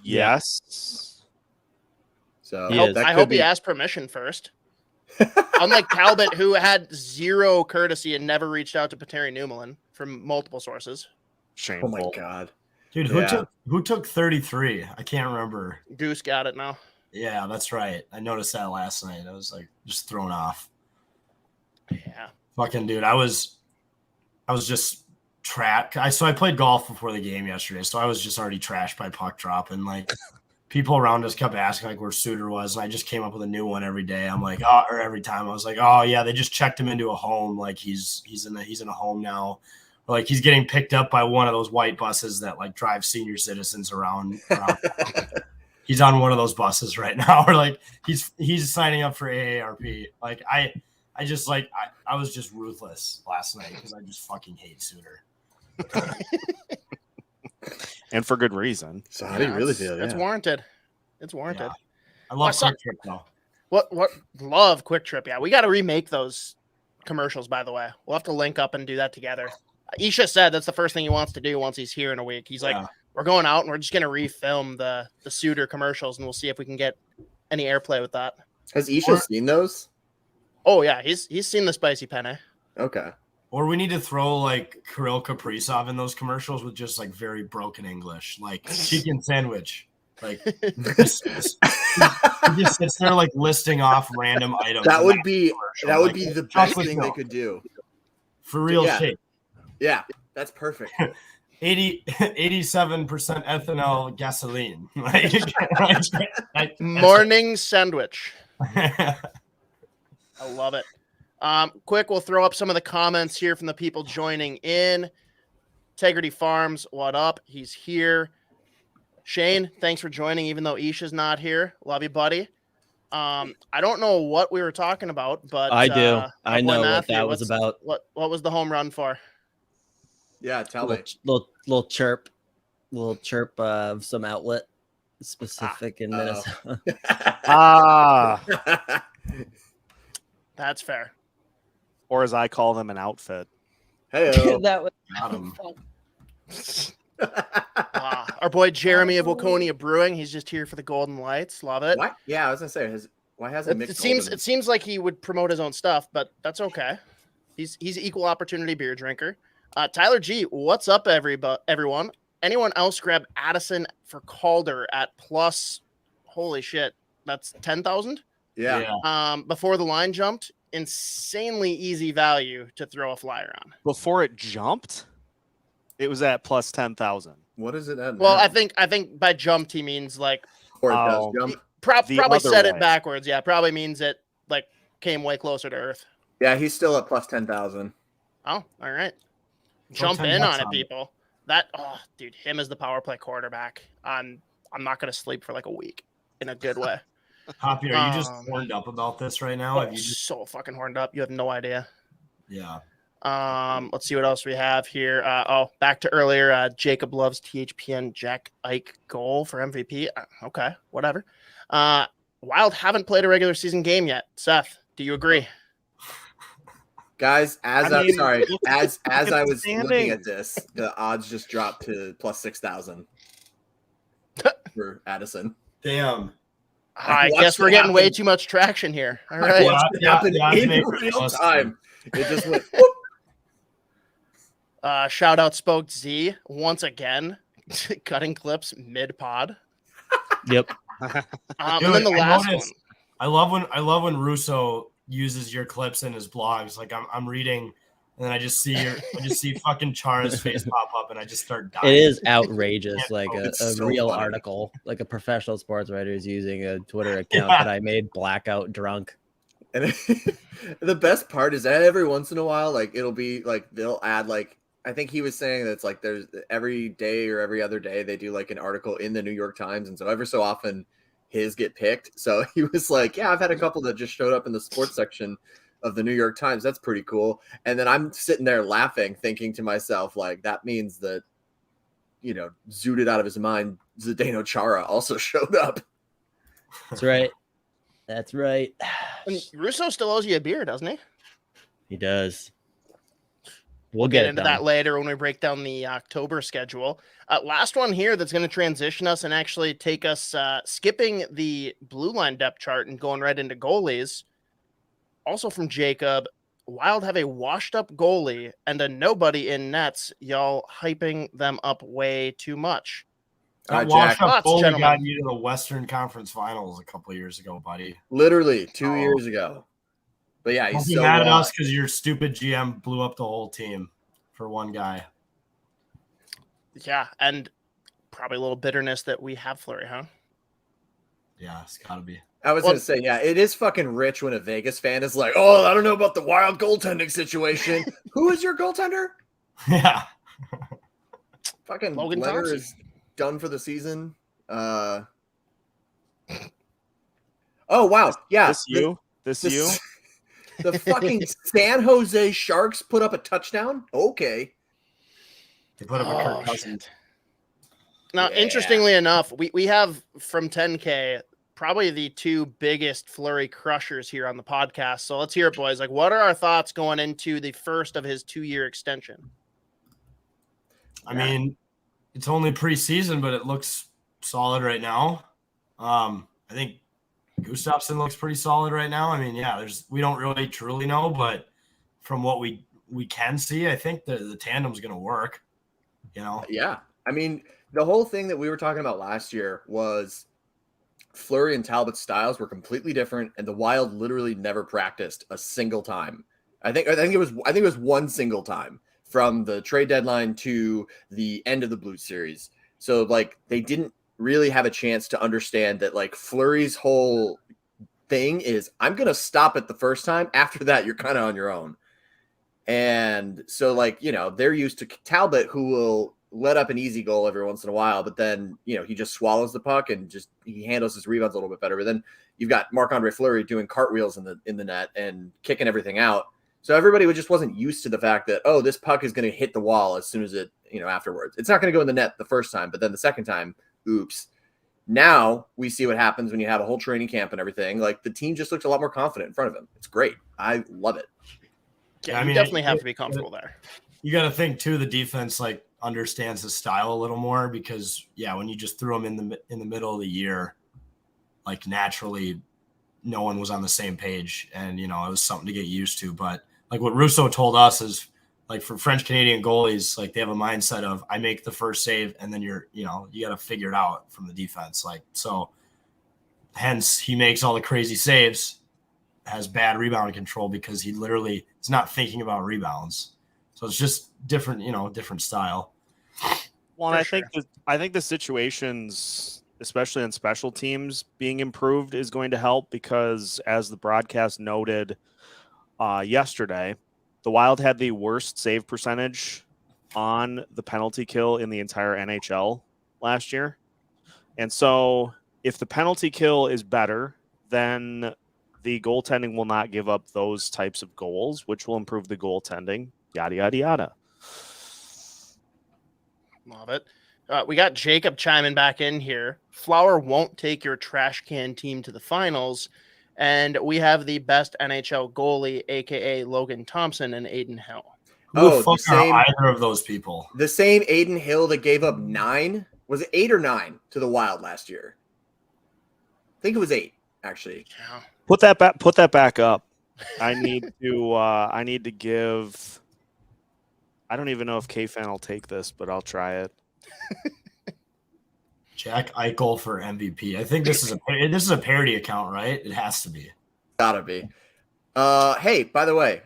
Yes. So He is. I hope he asked permission first. Unlike Talbot, who had zero courtesy and never reached out to Pateri Newman from multiple sources. Oh Shameful. my god, Dude, who took 33? I can't remember. Goose got it now. Yeah, that's right. I noticed that last night. I was like just thrown off. Yeah. Fucking dude, I was just trapped. So I played golf before the game yesterday, so I was just already trashed by puck drop, and like people around us kept asking like where Suter was, and I just came up with a new one every day. I'm like, or every time I was like, oh yeah, they just checked him into a home, like he's in a home now. Or, like he's getting picked up by one of those white buses that like drive senior citizens around. He's on one of those buses right now, or like he's signing up for AARP. Like I was just ruthless last night because I just fucking hate Suter. And for good reason. so how do you really feel? It's warranted. It's warranted. Yeah. I love Quick Trip though. What love Quick Trip. Yeah, we got to remake those commercials, by the way. We'll have to link up and do that together. Isha said that's the first thing he wants to do once he's here in a week. He's like, we're going out and we're just going to refilm the Suter commercials, and we'll see if we can get any airplay with that. Has Isha seen those? Oh, yeah. He's seen the spicy penne. Okay. Or we need to throw like Kirill Kaprizov in those commercials with just like very broken English, like chicken sandwich. Like he just sits there like listing off random items. That would be like, the best thing they could do. For real shit. Yeah, that's perfect. 87% ethanol gasoline. Morning sandwich. I love it. Quick, we'll throw up some of the comments here from the people joining in. Integrity Farms, what up? He's here. Shane, thanks for joining, even though Isha's not here. Love you, buddy. I don't know what we were talking about, but I do. I know Matthew, what that was about. What was the home run for? Yeah, tell me. Little chirp of some outlet specific in Minnesota. That's fair. Or as I call them, an outfit. Hey, That was Got him. Our boy Jeremy of Waconia Brewing. He's just here for the Golden Lights. Love it. what? Yeah, I was gonna say, why hasn't It seems like he would promote his own stuff, but that's okay. He's equal opportunity beer drinker. Tyler G, what's up, everyone? Anyone else grab Addison for Calder at plus? Holy shit, that's 10,000. Yeah. Before the line jumped, insanely easy value to throw a flyer on. Before it jumped, it was at plus 10,000. What is it at? Well, now? I think by jumped he means like Or it does jump. The probably other said it way. backwards. Yeah, probably means it like came way closer to Earth. Yeah, he's still at plus 10,000. Oh, all right. Throw Jump 10 in bucks on it, on it. people. Dude, him as the power play quarterback. I'm not gonna sleep for like a week in a good way. Hoppy, are you just horned up about this right now? Have you just So fucking horned up. You have no idea. yeah. Let's see what else we have here. Back to earlier. Jacob loves THPN Jack Ike goal for MVP. Okay, whatever. Wild haven't played a regular season game yet. Seth, do you agree? Guys, as I was looking standing. at this, the odds just dropped to plus 6,000 for Addison. Damn. I watched guess we're it getting way happen. too much traction here. All I right. watched it happen yeah, in make it real realistic. time. It just went. Whoop. Shout out Spoke Z once again, cutting clips mid pod. Yep. And then the Dude, I last one. noticed- I love when Russo uses your clips in his blogs. Like I'm reading, and then I just see fucking Chara's face pop up, and I just start dying. It is outrageous. Like a It's so real funny. article, like a professional sports writer is using a Twitter account that I made blackout drunk. And the best part is that every once in a while, like it'll be like they'll add like I think he was saying that it's like there's every day or every other day they do like an article in the New York Times, and so ever so often his get picked. So he was like, yeah, I've had a couple that just showed up in the sports section of the New York Times. That's pretty cool. And then I'm sitting there laughing, thinking to myself, like, that means that, you know, zooted out of his mind, Zdeno Chara also showed up. That's right. That's right. And Russo still owes you a beer, doesn't he? He does. We'll get into that later when we break down the October schedule. Last one here that's going to transition us and actually take us skipping the blue line depth chart and going right into goalies. Also from Jacob, Wild have a washed up goalie and a nobody in nets. Y'all hyping them up way too much. That washed up goalie got you to the Western Conference Finals a couple of years ago, buddy. Literally 2 years ago. But yeah, he's so mad at us because your stupid GM blew up the whole team for one guy. Yeah, and probably a little bitterness that we have Fleury, huh? Yeah, it's got to be. I was going to say, yeah, it is fucking rich when a Vegas fan is like, oh, I don't know about the Wild goaltending situation. Who is your goaltender? Yeah. Fucking Logan Leonard Thompson is done for the season. Oh, wow. Yeah. This you? The fucking San Jose Sharks put up a touchdown? Okay. They put up a Kirk Cousins. Now, interestingly enough, we have from 10K probably the two biggest Fleury crushers here on the podcast. So let's hear it, boys. Like, what are our thoughts going into the first of his 2-year extension? I mean, it's only preseason, but it looks solid right now. I think Gustafsson looks pretty solid right now. I mean, yeah, we don't really truly know, but from what we can see, I think the tandem's going to work, you know? Yeah. I mean, the whole thing that we were talking about last year was Fleury and Talbot's styles were completely different, and the Wild literally never practiced a single time. I think it was one single time from the trade deadline to the end of the Blue Series. So like they didn't really have a chance to understand that like Fleury's whole thing is I'm going to stop it the first time. After that, you're kind of on your own. And so like, you know, they're used to Talbot, who will let up an easy goal every once in a while, but then, you know, he just swallows the puck and just, he handles his rebounds a little bit better. But then you've got Marc-Andre Fleury doing cartwheels in the net and kicking everything out. So everybody just wasn't used to the fact that, oh, this puck is going to hit the wall as soon as it, you know, afterwards. It's not going to go in the net the first time, but then the second time, oops. Now we see what happens when you have a whole training camp and everything. Like the team just looks a lot more confident in front of him. It's great. I love it. Yeah, I mean, you definitely have to be comfortable there. You got to think too, the defense like understands the style a little more because yeah, when you just threw him in the middle of the year, like naturally no one was on the same page and, you know, it was something to get used to. But like what Russo told us is like for French Canadian goalies, like they have a mindset of I make the first save and then you got to figure it out from the defense. Like, so hence he makes all the crazy saves, has bad rebound control because he literally is not thinking about rebounds. So it's just different, you know, different style. Well, and I think the situations, especially in special teams, being improved is going to help because, as the broadcast noted yesterday, the Wild had the worst save percentage on the penalty kill in the entire NHL last year. And so if the penalty kill is better, then the goaltending will not give up those types of goals, which will improve the goaltending, yada, yada, yada. Love it. We got Jacob chiming back in here. Flower won't take your trash can team to the finals. And we have the best NHL goalie, a.k.a. Logan Thompson and Aiden Hill. Who the fuck are either of those people? The same Aiden Hill that gave up 9. Was it 8 or 9 to the Wild last year? I think it was 8, actually. Yeah. Put that back up. I need to give. I don't even know if K-Fan will take this, but I'll try it. Jack Eichel for MVP. I think this is a parody account, right? It has to be. Gotta be. Hey, by the way,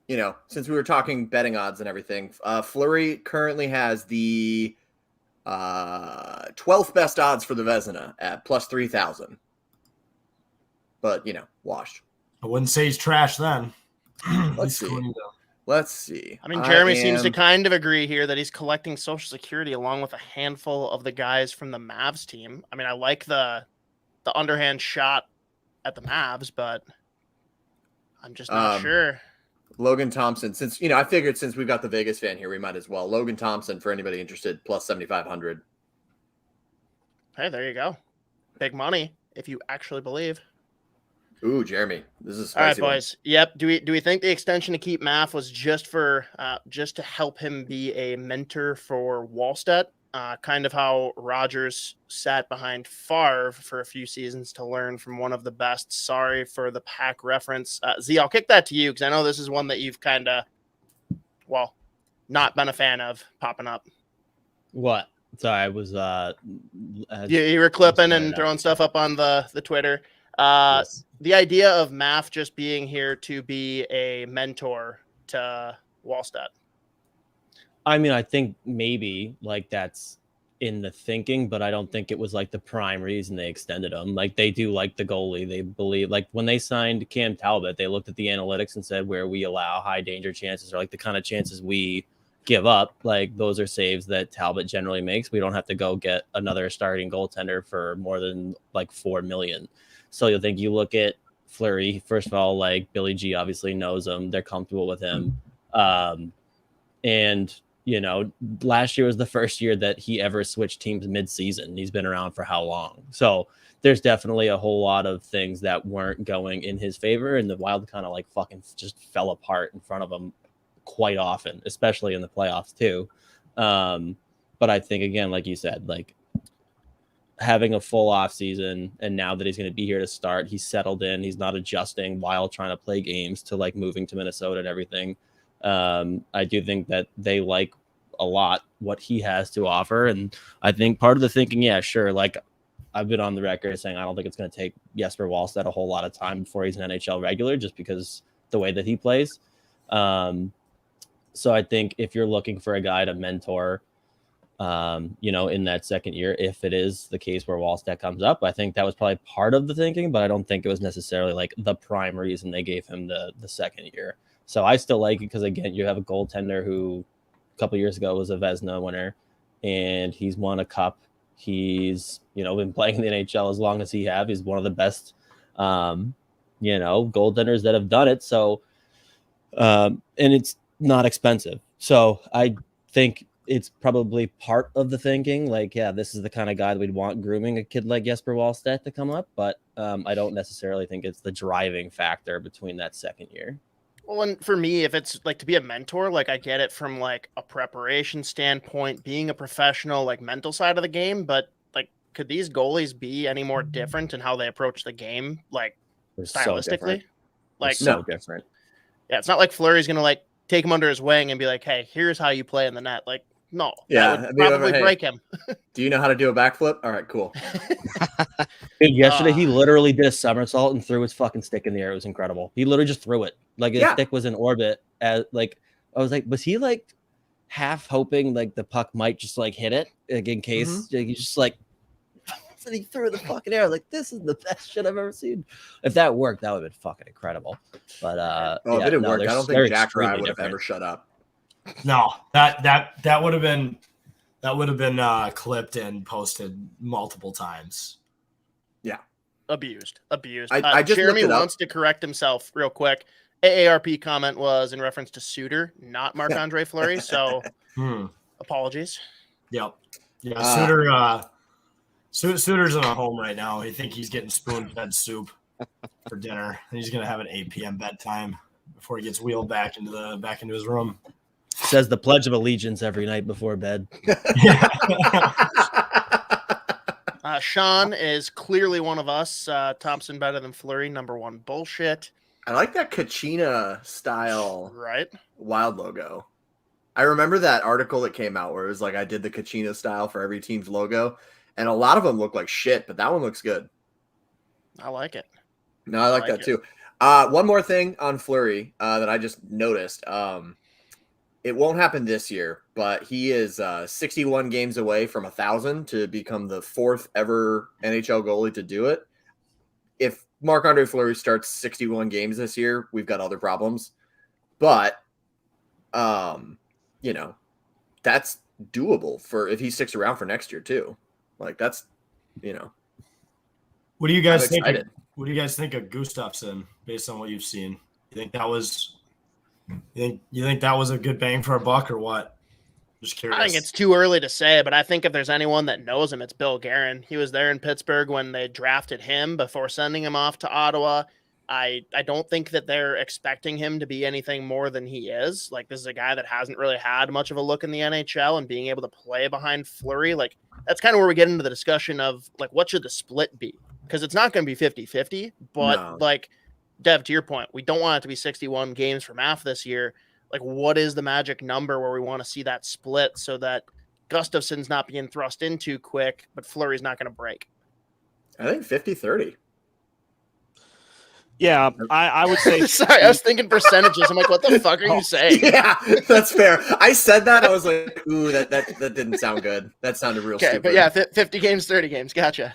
you know, since we were talking betting odds and everything, Fleury currently has the 12th best odds for the Vezina at plus 3,000. But, you know, washed. I wouldn't say he's trash then. Let's see. I mean, Jeremy seems to kind of agree here that he's collecting Social Security along with a handful of the guys from the Mavs team. I mean, I like the underhand shot at the Mavs, but I'm just not sure. Logan Thompson, since, you know, I figured since we've got the Vegas fan here, we might as well. Logan Thompson, for anybody interested, plus 7,500. Hey, there you go. big money if you actually believe. Ooh, Jeremy, this is a All right, spicy one. boys. Yep. Do we think the extension to keep Maff was just for just to help him be a mentor for Wallstedt? Kind of how Rogers sat behind Favre for a few seasons to learn from one of the best. Sorry for the Pack reference. Z, I'll kick that to you because I know this is one that you've kind of, well, not been a fan of popping up. What? Sorry, I was You were clipping and out. throwing stuff up on the Twitter. yes. The idea of Maff just being here to be a mentor to Wallstedt. I mean, I think maybe like that's in the thinking, but I don't think it was like the prime reason they extended him. Like they do like the goalie. They believe like when they signed Cam Talbot, they looked at the analytics and said where we allow high danger chances or like the kind of chances we give up, like those are saves that Talbot generally makes. We don't have to go get another starting goaltender for more than like $4 million. So you'll think you look at Fleury, first of all, like Billy G obviously knows him. They're comfortable with him. And you know, last year was the first year that he ever switched teams mid-season. He's been around for how long? So there's definitely a whole lot of things that weren't going in his favor, and the Wild kind of like fucking just fell apart in front of him quite often, especially in the playoffs too. But I think again, like you said, like having a full off season, and now that he's going to be here to start, he's settled in. He's not adjusting while trying to play games to like moving to Minnesota and everything. I do think that they like a lot what he has to offer. And I think part of the thinking, yeah, sure. Like I've been on the record saying, I don't think it's going to take Jesper Wallstedt a whole lot of time before he's an NHL regular, just because the way that he plays. So I think if you're looking for a guy to mentor, you know, in that second year, if it is the case where Wallstedt comes up, I think that was probably part of the thinking, but I don't think it was necessarily like the prime reason they gave him the second year. So I still like it because, again, you have a goaltender who a couple of years ago was a Vezina winner, and he's won a cup. He's, you know, been playing in the NHL as long as he have. He's one of the best, you know, goaltenders that have done it. So, and it's not expensive. So I think it's probably part of the thinking. Like, yeah, this is the kind of guy that we'd want grooming a kid like Jesper Wallstedt to come up. But I don't necessarily think it's the driving factor between that second year. Well, and for me, if it's like to be a mentor, like I get it from like a preparation standpoint, being a professional, like mental side of the game. But like, could these goalies be any more different in how they approach the game, like They're stylistically? Like no, different. Yeah, it's not like Fleury's gonna like take him under his wing and be like, "Hey, here's how you play in the net." Like, no, Yeah, that would probably break him. Do you know how to do a backflip? All right, cool. Dude, yesterday he literally did a somersault and threw his fucking stick in the air. It was incredible. He literally just threw it. Like his stick was in orbit. As like I was like, was he like half hoping like the puck might just like hit it, like in case like, he just like and he threw the fucking air. Like, this is the best shit I've ever seen. If that worked, that would have been fucking incredible. But if it didn't work, I don't think Jack Rye would have ever shut up. No, that would have been clipped and posted multiple times. Yeah, abused. I just Jeremy wants to correct himself real quick. AARP comment was in reference to Suter, not Marc-Andre Fleury. So apologies. Yep. Yeah, Suter's in a home right now. I think he's getting spoon-fed soup for dinner, and he's gonna have an 8 p.m. bedtime before he gets wheeled back into his room. Says the Pledge of Allegiance every night before bed. Sean is clearly one of us. Thompson better than Fleury. Number one bullshit. I like that Kachina style right Wild logo. I remember that article that came out where it was like I did the Kachina style for every team's logo, and a lot of them look like shit, but that one looks good. I like it. No, I like that too. One more thing on Fleury that I just noticed. It won't happen this year, but he is 61 games away from 1,000 to become the 4th ever NHL goalie to do it. If Marc-Andre Fleury starts 61 games this year, we've got other problems. But, you know, that's doable for if he sticks around for next year too. Like that's, you know. What do you guys think? What do you guys think of Gustafsson based on what you've seen? You think that was a good bang for a buck or what? Just curious. I think it's too early to say, but I think if there's anyone that knows him, it's Bill Guerin. He was there in Pittsburgh when they drafted him before sending him off to Ottawa. I don't think that they're expecting him to be anything more than he is. Like, this is a guy that hasn't really had much of a look in the NHL, and being able to play behind Fleury, like, that's kind of where we get into the discussion of, like, what should the split be? Because it's not going to be 50-50, but No. like, Dev, to your point, we don't want it to be 61 games from AF this year. Like, what is the magic number where we want to see that split so that Gustafson's not being thrust in too quick, but Fleury's not going to break? I think 50-30. Yeah, I would say. Sorry, I was thinking percentages. I'm like, what the fuck are you saying? Yeah, that's fair. I said that. I was like, ooh, that didn't sound good. That sounded real Okay, stupid. but yeah, 50 games, 30 games. Gotcha.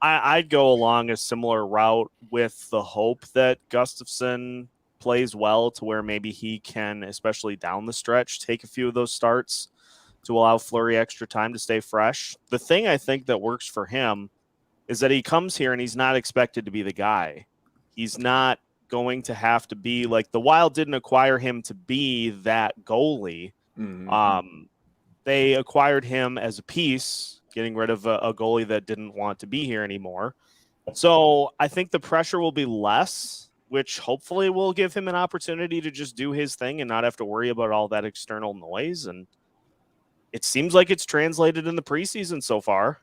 I'd go along a similar route with the hope that Gustafson plays well to where maybe he can, especially down the stretch, take a few of those starts to allow Fleury extra time to stay fresh. The thing I think that works for him is that he comes here and he's not expected to be the guy. He's not going to have to be like the Wild didn't acquire him to be that goalie. Mm-hmm. They acquired him as a piece, getting rid of a goalie that didn't want to be here anymore. So I think the pressure will be less, which hopefully will give him an opportunity to just do his thing and not have to worry about all that external noise. And it seems like it's translated in the preseason so far.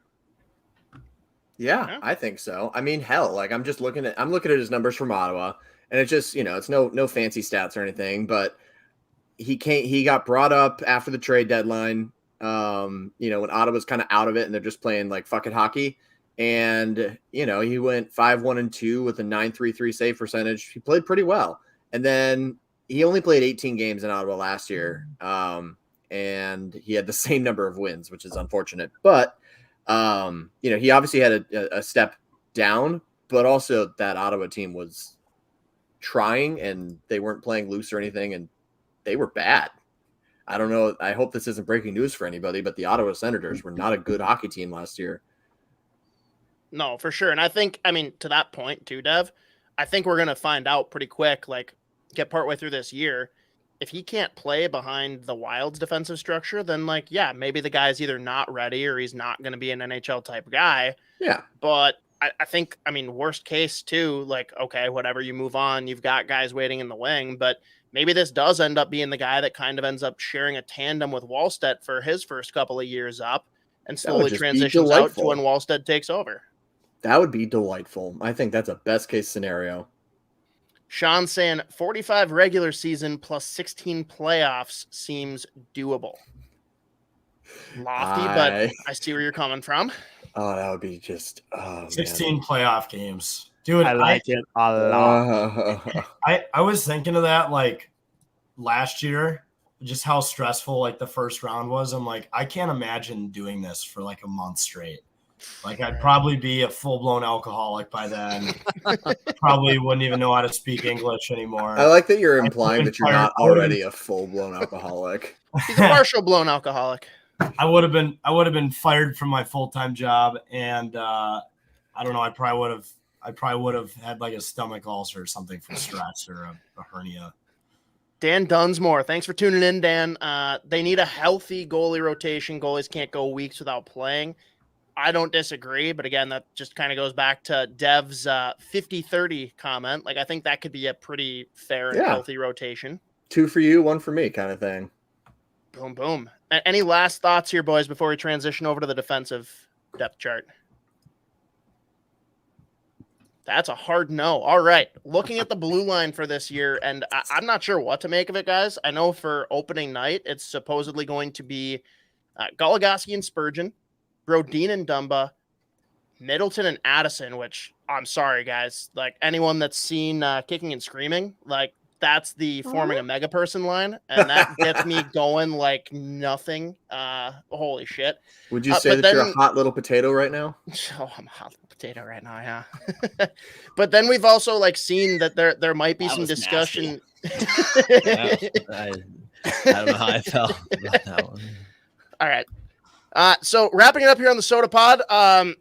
Yeah, I think so. I mean, hell, like I'm looking at his numbers from Ottawa, and it's just, it's no fancy stats or anything, but he got brought up after the trade deadline. When Ottawa's kind of out of it and they're just playing like fucking hockey. And, he went 5-1-2 with a 9.33 save percentage. He played pretty well. And then he only played 18 games in Ottawa last year. And he had the same number of wins, which is unfortunate. But, he obviously had a step down, but also that Ottawa team was trying and they weren't playing loose or anything. And they were bad. I don't know. I hope this isn't breaking news for anybody, but the Ottawa Senators were not a good hockey team last year. No, for sure. And I think, to that point too, Dev, I think we're going to find out pretty quick, like get partway through this year. If he can't play behind the Wild's defensive structure, then maybe the guy's either not ready or he's not going to be an NHL type guy. Yeah. But I think, worst case too, okay, whatever, you move on, you've got guys waiting in the wing, but maybe this does end up being the guy that kind of ends up sharing a tandem with Wallstedt for his first couple of years up and slowly transitions out to when Wallstedt takes over. That would be delightful. I think that's a best case scenario. Sean saying 45 regular season plus 16 playoffs seems doable. Lofty, but I see where you're coming from. Oh, that would be just 16 playoff games. Dude, I like it a lot. I was thinking of that like last year, just how stressful the first round was. I'm like, I can't imagine doing this for a month straight. I'd probably be a full-blown alcoholic by then. Probably wouldn't even know how to speak English anymore. I like that you're implying that you're not already a full-blown alcoholic. He's a partial blown alcoholic. I would have been fired from my full-time job, and I don't know. I probably would have had a stomach ulcer or something from stress or a hernia. Dan Dunsmore, thanks for tuning in, Dan. They need a healthy goalie rotation. Goalies can't go weeks without playing. I don't disagree, but again, that just kind of goes back to Dev's 50-30 comment. I think that could be a pretty fair and healthy rotation. 2 for you, 1 for me kind of thing. Boom, boom. Any last thoughts here, boys, before we transition over to the defensive depth chart? That's a hard no. All right. Looking at the blue line for this year, and I'm not sure what to make of it, guys. I know for opening night, it's supposedly going to be Goligoski and Spurgeon, Brodin and Dumba, Middleton and Addison, which I'm sorry, guys. Anyone that's seen Kicking and Screaming, that's the forming a mega person line, and that gets me going like nothing. Holy shit. Would you say that you're a hot little potato right now? Oh, I'm a hot little potato right now, yeah. But then we've also seen that there might be some discussion. I don't know how I felt about that one. All right. So wrapping it up here on the Sota Pod. And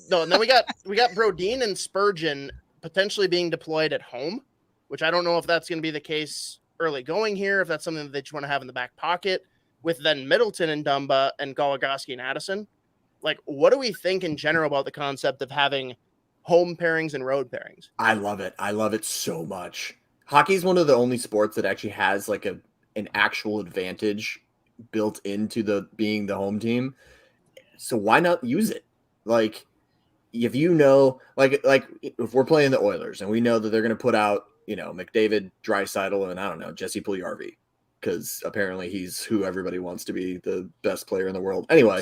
then we got Brodin and Spurgeon potentially being deployed at home, which I don't know if that's going to be the case early going here, if that's something that they just want to have in the back pocket. with then Middleton and Dumba and Goligoski and Addison. Like, what do we think in general about the concept of having home pairings and road pairings? I love it. I love it so much. Hockey is one of the only sports that actually has like an actual advantage built into the being the home team. So why not use it? Like, if you know, like if we're playing the Oilers and we know that they're going to put out, McDavid, Draisaitl, and I don't know, Jesse Puljujarvi, because apparently he's who everybody wants to be the best player in the world. Anyway,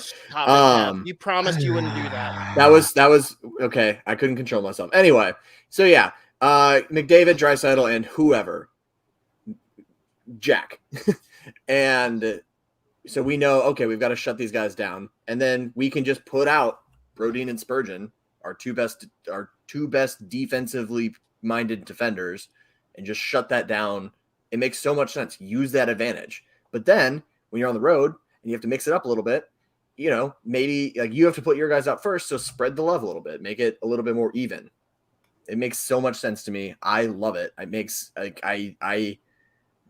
You promised you wouldn't do that. That was okay. I couldn't control myself. Anyway, so yeah, McDavid, Draisaitl, and whoever, Jack, and so we know, okay, we've got to shut these guys down, and then we can just put out Brodin and Spurgeon, our two best defensively minded defenders, and just shut that down. It makes so much sense. Use that advantage. But then when you're on the road and you have to mix it up a little bit, maybe like you have to put your guys out first. So spread the love a little bit, make it a little bit more even. It makes so much sense to me. I love it. It makes like, I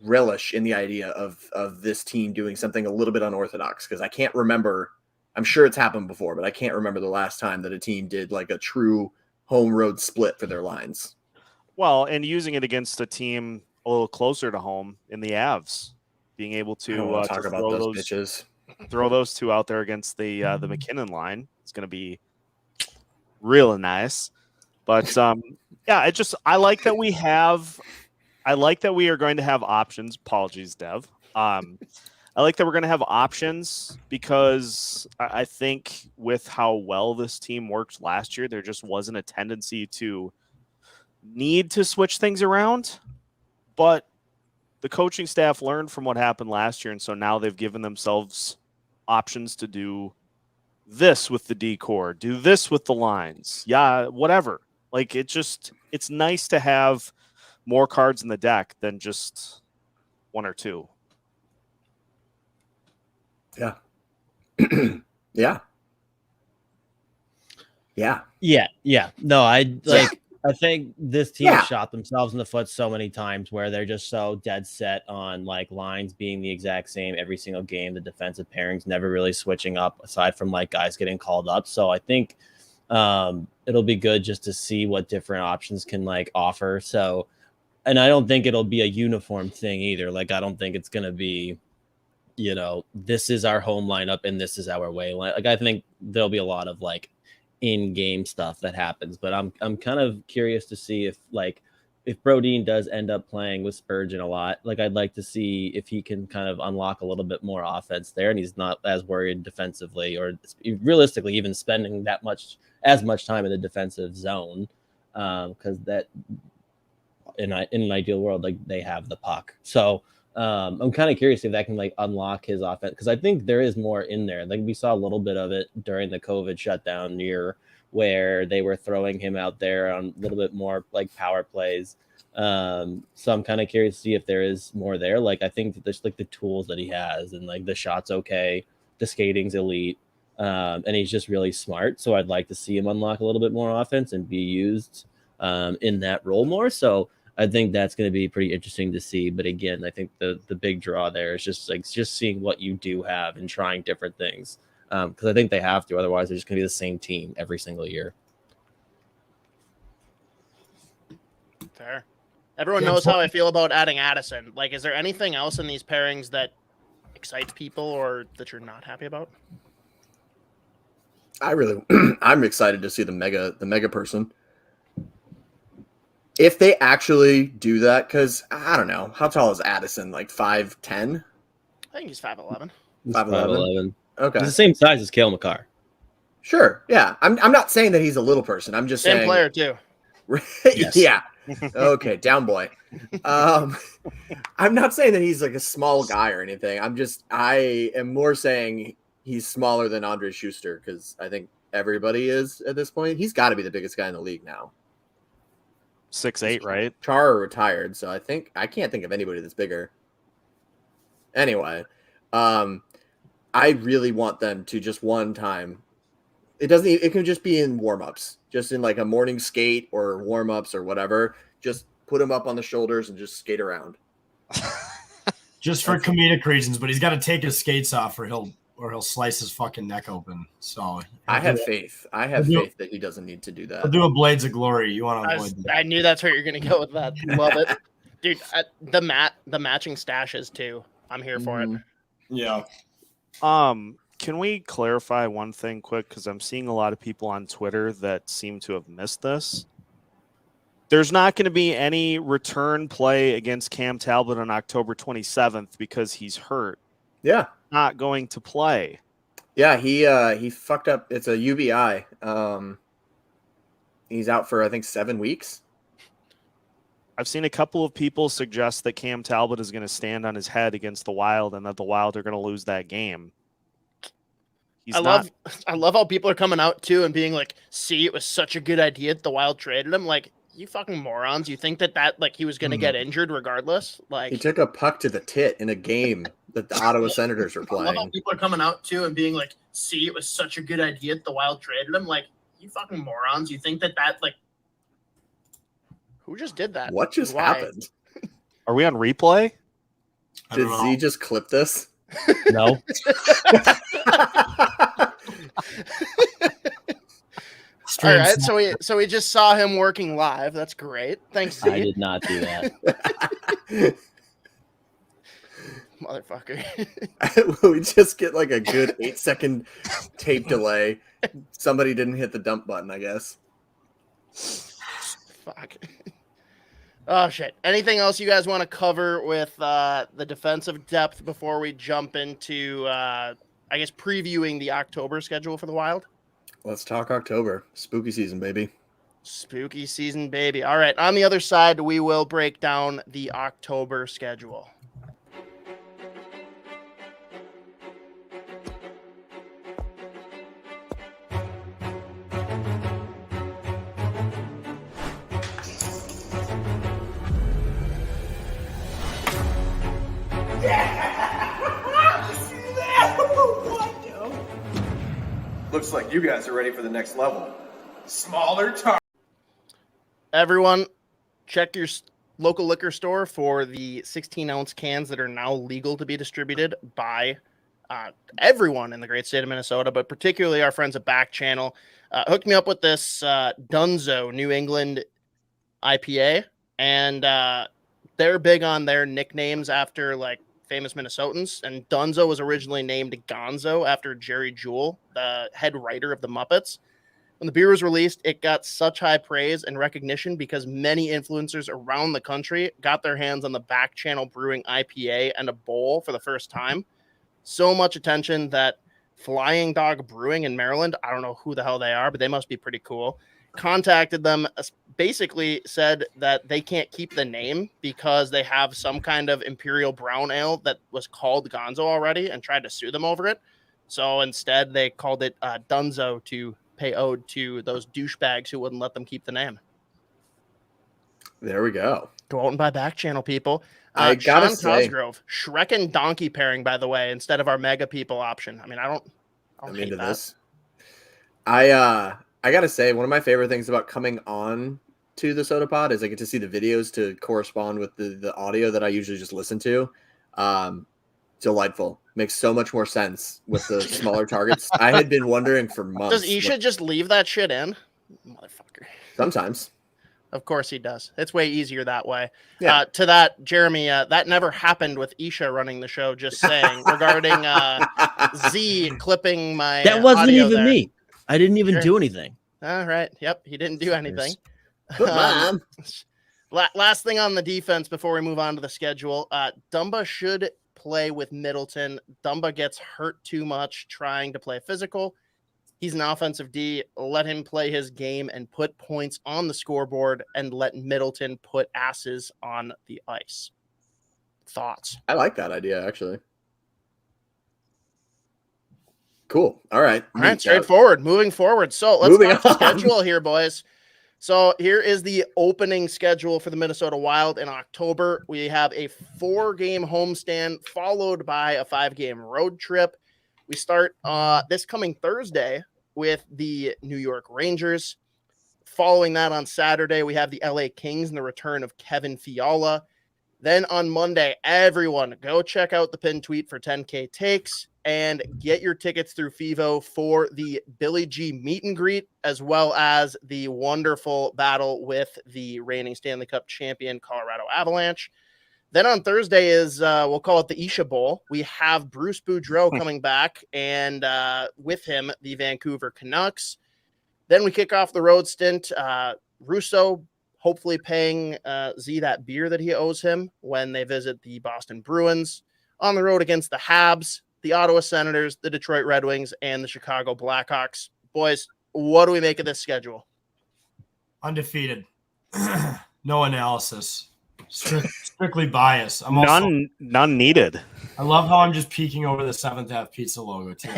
relish in the idea of this team doing something a little bit unorthodox, because I can't remember. I'm sure it's happened before, but I can't remember the last time that a team did like a true home road split for their lines. Well, and using it against a team a little closer to home in the Avs, being able to talk about those bitches. Throw those two out there against the McKinnon line. It's going to be really nice. But yeah, I like that we are going to have options. Apologies, Dev. I like that we're going to have options, because I think with how well this team worked last year, there just wasn't a tendency to need to switch things around. But the coaching staff learned from what happened last year, and so now they've given themselves options to do this with the D-core, do this with the lines. Yeah, whatever. Like, it's nice to have more cards in the deck than just one or two. Yeah. Yeah. Yeah. Yeah. No, I think this team Yeah. shot themselves in the foot so many times where they're just so dead set on like lines being the exact same every single game. The defensive pairings never really switching up aside from like guys getting called up. So I think it'll be good just to see what different options can like offer. So, and I don't think it'll be a uniform thing either. Like, I don't think it's going to be, this is our home lineup and this is our away line. Like, I think there'll be a lot of like in-game stuff that happens, but I'm kind of curious to see if Brodin does end up playing with Spurgeon a lot. Like, I'd like to see if he can kind of unlock a little bit more offense there, and he's not as worried defensively, or realistically even spending as much time in the defensive zone, because that in an ideal world, like, they have the puck. So I'm kind of curious if that can like unlock his offense, because I think there is more in there. Like, we saw a little bit of it during the COVID shutdown year where they were throwing him out there on a little bit more like power plays. So I'm kind of curious to see if there is more there. Like, I think that there's like the tools that he has, and like the shot's okay, the skating's elite, and he's just really smart. So I'd like to see him unlock a little bit more offense and be used in that role more. So I think that's going to be pretty interesting to see. But again, I think the big draw there is just seeing what you do have and trying different things. Because I think they have to. Otherwise, they're just going to be the same team every single year. Fair. Everyone knows how I feel about adding Addison. Like, is there anything else in these pairings that excites people or that you're not happy about? I'm excited to see the mega person. If they actually do that, because I don't know, how tall is Addison? Like 5'10"? I think he's 5'11". 5'11". Okay. He's the same size as Cale Makar. Sure. Yeah. I'm not saying that he's a little person. I'm just Same saying. player too. Yes. Yeah. Okay. Down boy. I'm not saying that he's like a small guy or anything. I am more saying he's smaller than Andre Schuster, because I think everybody is at this point. He's got to be the biggest guy in the league now. 6'8", right? Chara retired, so I can't think of anybody that's bigger. Anyway, I really want them to just one time. It can just be in warm-ups, just in like a morning skate or warm-ups or whatever. Just put them up on the shoulders and just skate around. just for comedic reasons, but he's got to take his skates off or he'll slice his fucking neck open. So I have faith. I have faith that he doesn't need to do He'll that. do a Blades of Glory. You want to avoid that. I knew that's where you're going to go with that. Love it. Dude, the matching stashes too. I'm here for it. Yeah. Can we clarify one thing quick? Because I'm seeing a lot of people on Twitter that seem to have missed this. There's not going to be any return play against Cam Talbot on October 27th because he's hurt. Yeah. Not going to play. Yeah, he fucked up. It's a UBI. He's out for, I think, 7 weeks. I've seen a couple of people suggest that Cam Talbot is going to stand on his head against the Wild and that the Wild are going to lose that game. I love how people are coming out too and being like, see, it was such a good idea that the Wild traded him. Like, you fucking morons. You think that like he was going to get injured regardless? Like, he took a puck to the tit in a game that the Ottawa Senators were I love how playing. people are coming out too and being like, see, it was such a good idea that the Wild traded him. Like, you fucking morons. You think that like, who just did that? What just Why? happened? Are we on replay? Did Z just clip this? No. All right, so we just saw him working live. That's great. Thanks, Z. I did not do that. Motherfucker. We just get like a good 8-second tape delay. Somebody didn't hit the dump button, I guess. Fuck. Oh, shit. Anything else you guys want to cover with the defensive depth before we jump into, I guess, previewing the October schedule for the Wild? Let's talk October. Spooky season, baby. Spooky season, baby. All right. On the other side, we will break down the October schedule. Looks like you guys are ready for the next level. Smaller target. Everyone, check your local liquor store for the 16-ounce cans that are now legal to be distributed by everyone in the great state of Minnesota, but particularly our friends at Back Channel. Hooked me up with this Dunzo New England IPA, and they're big on their nicknames after like famous Minnesotans, and Dunzo was originally named Gonzo after Jerry Jewell, the head writer of the Muppets. When the beer was released, it got such high praise and recognition because many influencers around the country got their hands on the Back Channel Brewing IPA and a bowl for the first time. So much attention that Flying Dog Brewing in Maryland, I don't know who the hell they are, but they must be pretty cool, contacted them, basically said that they can't keep the name because they have some kind of imperial brown ale that was called Gonzo already and tried to sue them over it. So instead they called it Dunzo to pay ode to those douchebags who wouldn't let them keep the name. There we go. Go out and buy Back Channel, people. I gotta Sean say, Cosgrove, Shrek and Donkey pairing, by the way, instead of our Mega People option. I mean, I don't I'm hate into that. this. I gotta say, one of my favorite things about coming on to the Sota Pod is I get to see the videos to correspond with the audio that I usually just listen to. Delightful. Makes so much more sense with the smaller targets. I had been wondering for months. Does Isha just leave that shit in? Motherfucker. Sometimes. Of course he does. It's way easier that way. Yeah. To that, Jeremy, that never happened with Isha running the show, just saying, regarding Z clipping my That wasn't audio even there. me. I didn't even Sure. do anything. All right. Yep. He didn't do anything. But Mom. Last thing on the defense before we move on to the schedule. Dumba should play with Middleton. Dumba gets hurt too much trying to play physical. He's an offensive D. Let him play his game and put points on the scoreboard and let Middleton put asses on the ice. Thoughts? I like that idea, actually. Cool. All right. All right, straightforward. Moving forward. So let's Moving talk the on. schedule here, boys. So here is the opening schedule for the Minnesota Wild in October. We have a 4-game homestand followed by a 5-game road trip. We start this coming Thursday with the New York Rangers. Following that on Saturday, we have the LA Kings and the return of Kevin Fiala. Then on Monday, everyone go check out the pinned tweet for 10K takes and get your tickets through FIVO for the Billy G meet and greet, as well as the wonderful battle with the reigning Stanley Cup champion Colorado Avalanche. Then on Thursday is, we'll call it the Isha Bowl. We have Bruce Boudreau coming back, and with him, the Vancouver Canucks. Then we kick off the road stint. Russo hopefully paying Z that beer that he owes him when they visit the Boston Bruins. On the road against the Habs, the Ottawa Senators, the Detroit Red Wings, and the Chicago Blackhawks. Boys, what do we make of this schedule? Undefeated. No analysis. Strictly bias. None needed. I love how I'm just peeking over the 7th Ave Pizza logo, too.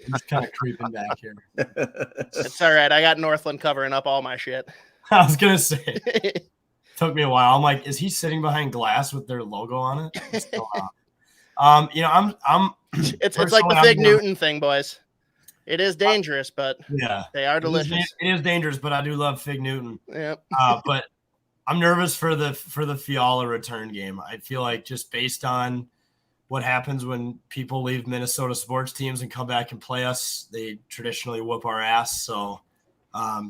Just kind of creeping back here. It's all right. I got Northland covering up all my shit. I was going to say. Took me a while. I'm like, is he sitting behind glass with their logo on it? It's still not. It's like the Fig Newton thing, boys. It is dangerous, but yeah, they are delicious. It is dangerous, but I do love Fig Newton. Yep. But I'm nervous for the Fiala return game. I feel like just based on what happens when people leave Minnesota sports teams and come back and play us, they traditionally whoop our ass. So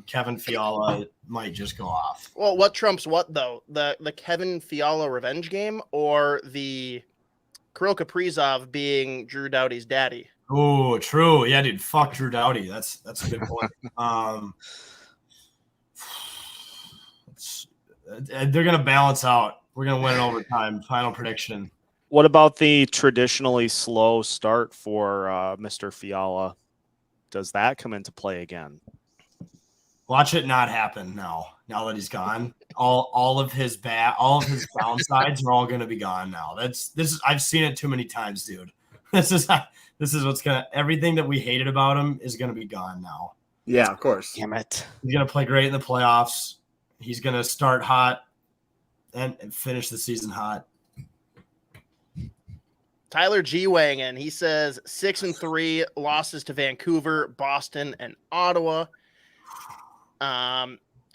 Kevin Fiala might just go off. Well, what trumps what though? The Kevin Fiala revenge game or the Kirill Kaprizov being Drew Doughty's daddy? Oh, true. Yeah, dude. Fuck Drew Doughty. That's a good point. They're gonna balance out. We're gonna win in overtime. Final prediction. What about the traditionally slow start for Mr. Fiala? Does that come into play again? Watch it not happen now that he's gone. All of his downsides are all gonna be gone now. I've seen it too many times, dude. This is what's gonna everything that we hated about him is gonna be gone now. Yeah, of course. Damn it. He's gonna play great in the playoffs. He's gonna start hot and finish the season hot. Tyler G weighing in. He says 6-3 losses to Vancouver, Boston, and Ottawa.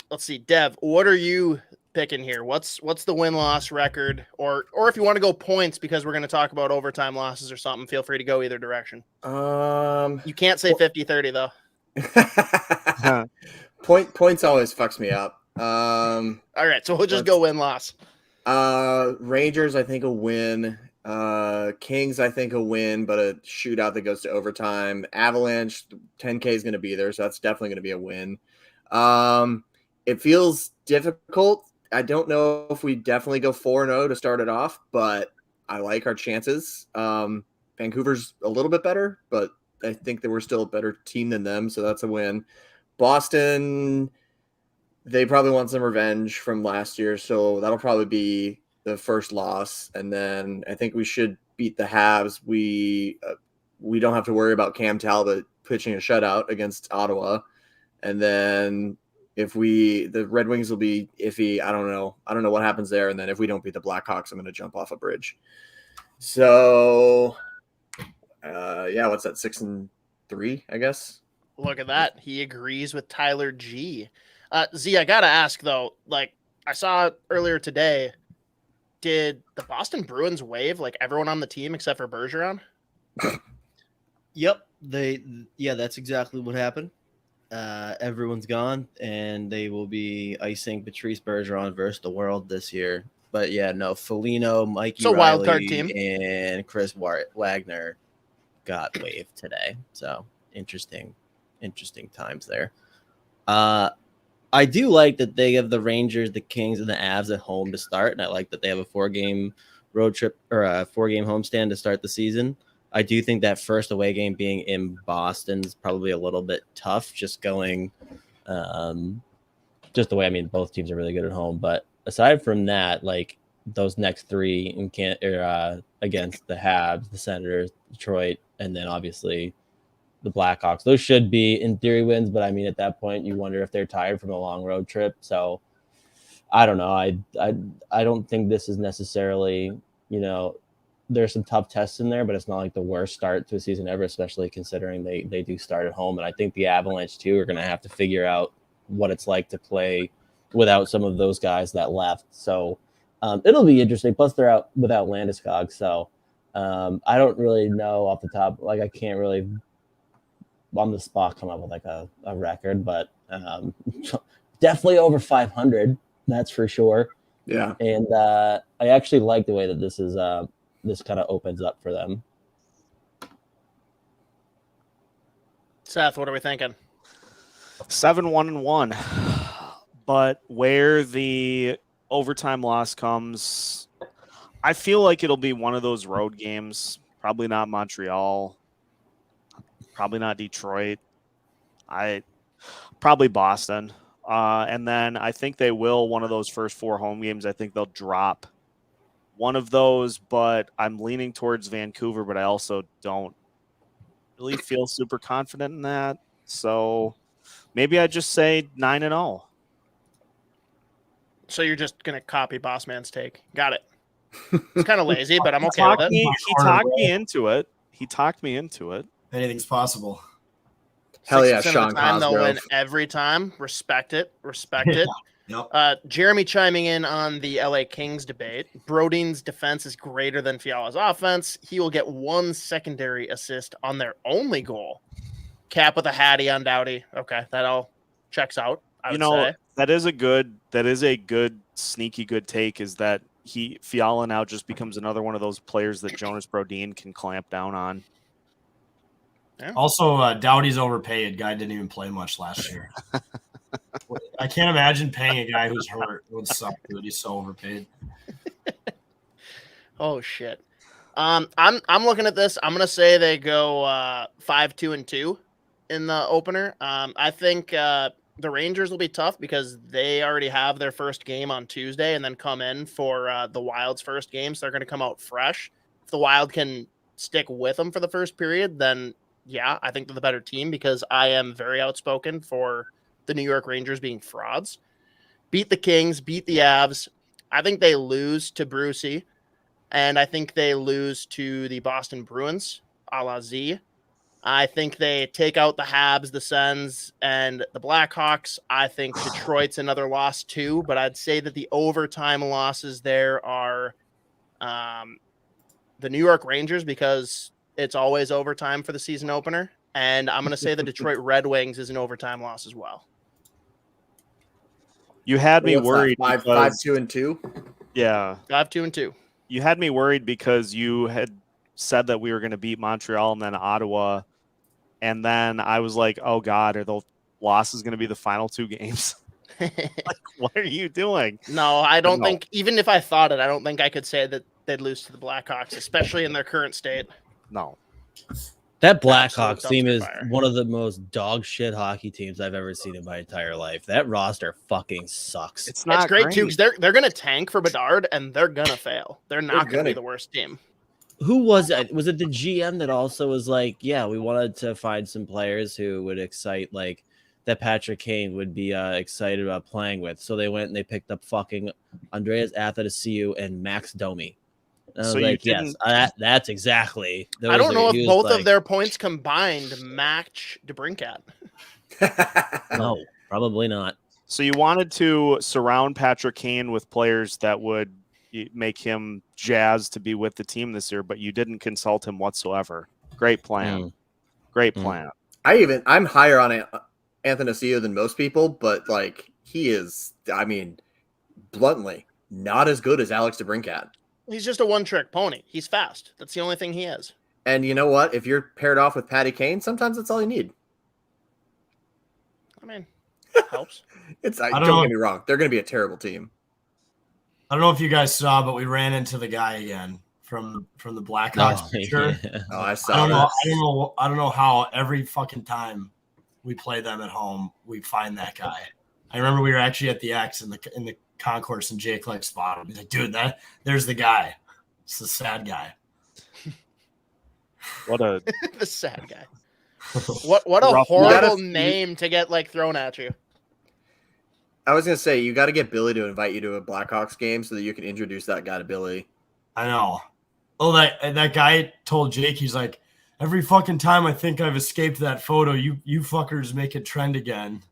Let's see, Dev, what are you picking here? What's the win-loss record? Or if you want to go points, because we're going to talk about overtime losses or something, feel free to go either direction. You can't say 50-30 though. Points always fucks me up. All right, so we'll just go win-loss. Rangers, I think, a win. Kings, I think, a win, but a shootout that goes to overtime. Avalanche, 10K is going to be there, so that's definitely going to be a win. It feels difficult. I don't know if we definitely go 4-0 to start it off, but I like our chances. Vancouver's a little bit better, but I think that we're still a better team than them, so that's a win. Boston, they probably want some revenge from last year, so that'll probably be the first loss. And then I think we should beat the Habs. We don't have to worry about Cam Talbot pitching a shutout against Ottawa. And then the Red Wings will be iffy. I don't know what happens there. And then if we don't beat the Blackhawks, I'm going to jump off a bridge. So, what's that? 6-3, I guess. Look at that. He agrees with Tyler G. Z, I got to ask, though, like I saw earlier today, did the Boston Bruins waive like everyone on the team except for Bergeron? Yep. That's exactly what happened. Everyone's gone, and they will be icing Patrice Bergeron versus the world this year. But yeah, no, Foligno, Mikey Riley, wild card team, and Chris Wagner got waived today. So interesting times there. I do like that they have the Rangers, the Kings, and the Avs at home to start, and I like that they have a 4-game road trip or a 4-game homestand to start the season. I do think that first away game being in Boston is probably a little bit tough, just going just the way. I mean, both teams are really good at home, but aside from that, like those next 3 against the Habs, the Senators, Detroit, and then obviously the Blackhawks, those should be in theory wins, but I mean, at that point you wonder if they're tired from a long road trip. So I don't know. I don't think this is necessarily, there's some tough tests in there, but it's not like the worst start to a season ever, especially considering they do start at home. And I think the Avalanche too are going to have to figure out what it's like to play without some of those guys that left. So It'll be interesting. Plus, they're out without Landeskog, so I don't really know off the top. Like, I can't really on the spot come up with like a record, but definitely over 500. That's for sure. Yeah. And I actually like the way that this is. This kind of opens up for them. Seth, what are we thinking? 7-1-1. But where the overtime loss comes, I feel like it'll be one of those road games. Probably not Montreal. Probably not Detroit. Probably Boston. And then I think they will one of those first 4 home games. I think they'll drop one of those, but I'm leaning towards Vancouver, but I also don't really feel super confident in that. So maybe I just say 9-0. So you're just going to copy Boss Man's take. Got it. It's kind of lazy, but I'm okay with it. He talked me into it. He talked me into it. Anything's possible. Hell yeah, 60% of the Sean time, they'll win Cosgrove. every time. Respect it. Respect it. Yep. Jeremy chiming in on the LA Kings debate. Brodin's defense is greater than Fiala's offense. He will get 1 secondary assist on their only goal. Cap with a Hattie on Doughty. Okay, that all checks out. I would say. That is a good sneaky good take, is that Fiala now just becomes another one of those players that Jonas Brodin can clamp down on. Yeah. Also, Doughty's overpaid. Guy didn't even play much last year. I can't imagine paying a guy who's hurt. It would suck, dude. He's so overpaid. Oh shit. I'm looking at this. I'm gonna say they go 5-2-2 in the opener. I think the Rangers will be tough because they already have their first game on Tuesday and then come in for the Wild's first game. So they're going to come out fresh. If the Wild can stick with them for the first period, then yeah, I think they're the better team because I am very outspoken for the New York Rangers being frauds. Beat the Kings, beat the Avs. I think they lose to Brucey, and I think they lose to the Boston Bruins, a la Z. I think they take out the Habs, the Sens, and the Blackhawks. I think Detroit's another loss too, but I'd say that the overtime losses there are the New York Rangers because it's always overtime for the season opener. And I'm going to say the Detroit Red Wings is an overtime loss as well. You had me worried. 5-2-2. Yeah. 5-2-2. You had me worried because you had said that we were going to beat Montreal and then Ottawa. And then I was like, oh God, are the losses going to be the final 2 games? Like, what are you doing? No, I don't think, even if I thought it, I don't think I could say that they'd lose to the Blackhawks, especially in their current state. No. That Blackhawks Absolute team dumpster is fire. one of the most dog shit hockey teams I've ever seen in my entire life. That roster fucking sucks. It's not It's great too because they're going to tank for Bedard and they're going to fail. They're not going to be the worst team. Who was it? Was it the GM that also was like, yeah, we wanted to find some players who would excite, like that Patrick Kane would be excited about playing with. So they went and they picked up fucking Andreas Athanasiou and Max Domi. And I was like, yes, that's exactly. I don't know if both of their points combined match DeBrincat. No, probably not. So you wanted to surround Patrick Kane with players that would make him jazzed to be with the team this year, but you didn't consult him whatsoever. Great plan. Great plan. I'm higher on Athanasiou than most people, but like he is, I mean, bluntly, not as good as Alex DeBrincat. He's just a one-trick pony. He's fast. That's the only thing he is. And you know what? If you're paired off with Patty Kane, sometimes that's all you need. I mean, helps. Don't get me wrong. They're going to be a terrible team. I don't know if you guys saw, but we ran into the guy again from the Blackhawks picture. Oh, I saw that. I don't know how every fucking time we play them at home, we find that guy. I remember we were actually at the X in the concourse, and Jake like spotted him. He's like, dude, there's the guy. It's the sad guy. What a the sad guy. What a horrible name to get like thrown at you. I was gonna say you got to get Billy to invite you to a Blackhawks game so that you can introduce that guy to Billy. I know. Oh, that guy told Jake, he's like, every fucking time I think I've escaped that photo, you fuckers make it trend again.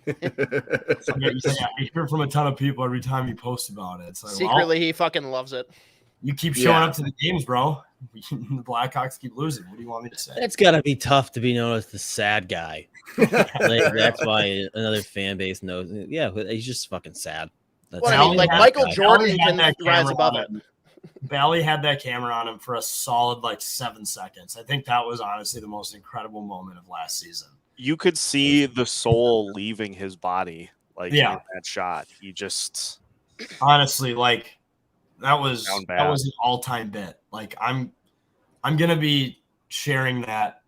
So, I hear from a ton of people every time you post about it. It's like, Secretly, he fucking loves it. you keep showing up to the games, bro. The Blackhawks keep losing. What do you want me to say? It's gotta be tough to be known as the sad guy. Like, that's why another fan base knows. Yeah, he's just fucking sad. Well, I mean, like Michael Jordan can rise above it. Bally had that camera on him for a solid 7 seconds. I think that was honestly the most incredible moment of last season. You could see the soul leaving his body, in that shot. He just honestly, that was an all-time bit. I'm gonna be sharing that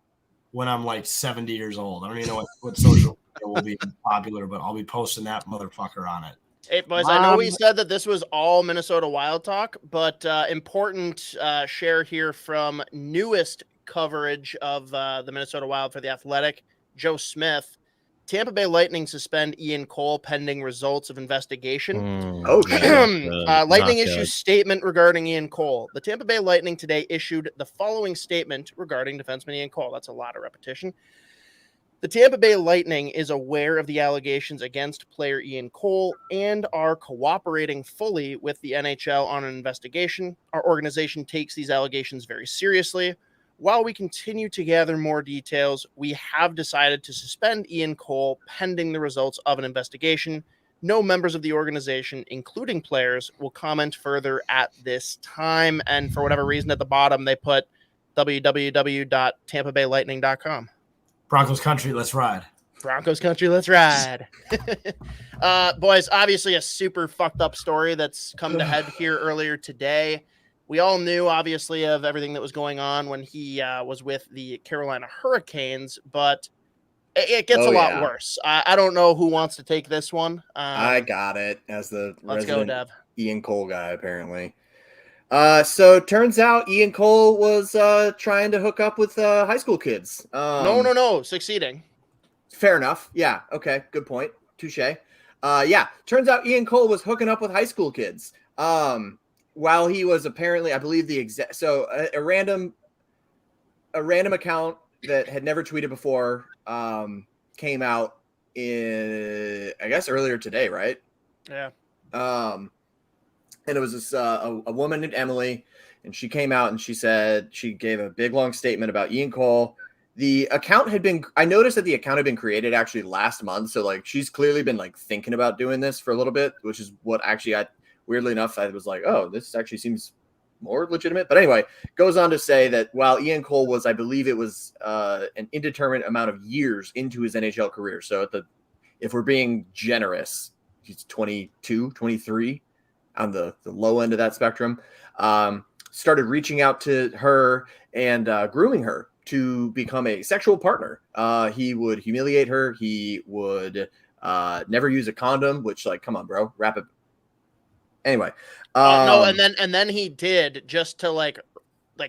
when I'm 70 years old. I don't even know what social media will be popular, but I'll be posting that motherfucker on it. Hey, boys, I know we said that this was all Minnesota Wild talk, but important share here from newest coverage of the Minnesota Wild for The Athletic. Joe Smith, Tampa Bay Lightning suspend Ian Cole pending results of investigation. Lightning issues statement regarding Ian Cole. The Tampa Bay Lightning today issued the following statement regarding defenseman Ian Cole. That's a lot of repetition. The Tampa Bay Lightning is aware of the allegations against player Ian Cole and are cooperating fully with the NHL on an investigation. Our organization takes these allegations very seriously. While we continue to gather more details, we have decided to suspend Ian Cole pending the results of an investigation. No members of the organization, including players, will comment further at this time. And for whatever reason, at the bottom, they put www.tampabaylightning.com. Broncos country, let's ride. Broncos country, let's ride. Boys, obviously a super fucked up story that's come to head here earlier today. We all knew, obviously, of everything that was going on when he was with the Carolina Hurricanes, but it gets a lot worse. I don't know who wants to take this one. I got it as the resident Ian Cole guy, apparently. So it turns out Ian Cole was trying to hook up with high school kids. No, succeeding. Fair enough. Yeah. Okay. Good point. Touche. Turns out Ian Cole was hooking up with high school kids. While he was apparently, I believe a random account that had never tweeted before came out in, I guess, earlier today, right? Yeah. And it was this a woman named Emily, and she came out and she said she gave a big long statement about Ian Cole. The account I noticed that the account had been created actually last month, so she's clearly been thinking about doing this for a little bit, which is what actually weirdly enough, I was like, oh, this actually seems more legitimate. But anyway, goes on to say that while Ian Cole was, I believe it was an indeterminate amount of years into his NHL career. So if we're being generous, he's 22, 23 on the low end of that spectrum, started reaching out to her and grooming her to become a sexual partner. He would humiliate her. He would never use a condom, which come on, bro, wrap it. Anyway, no, and then he did just to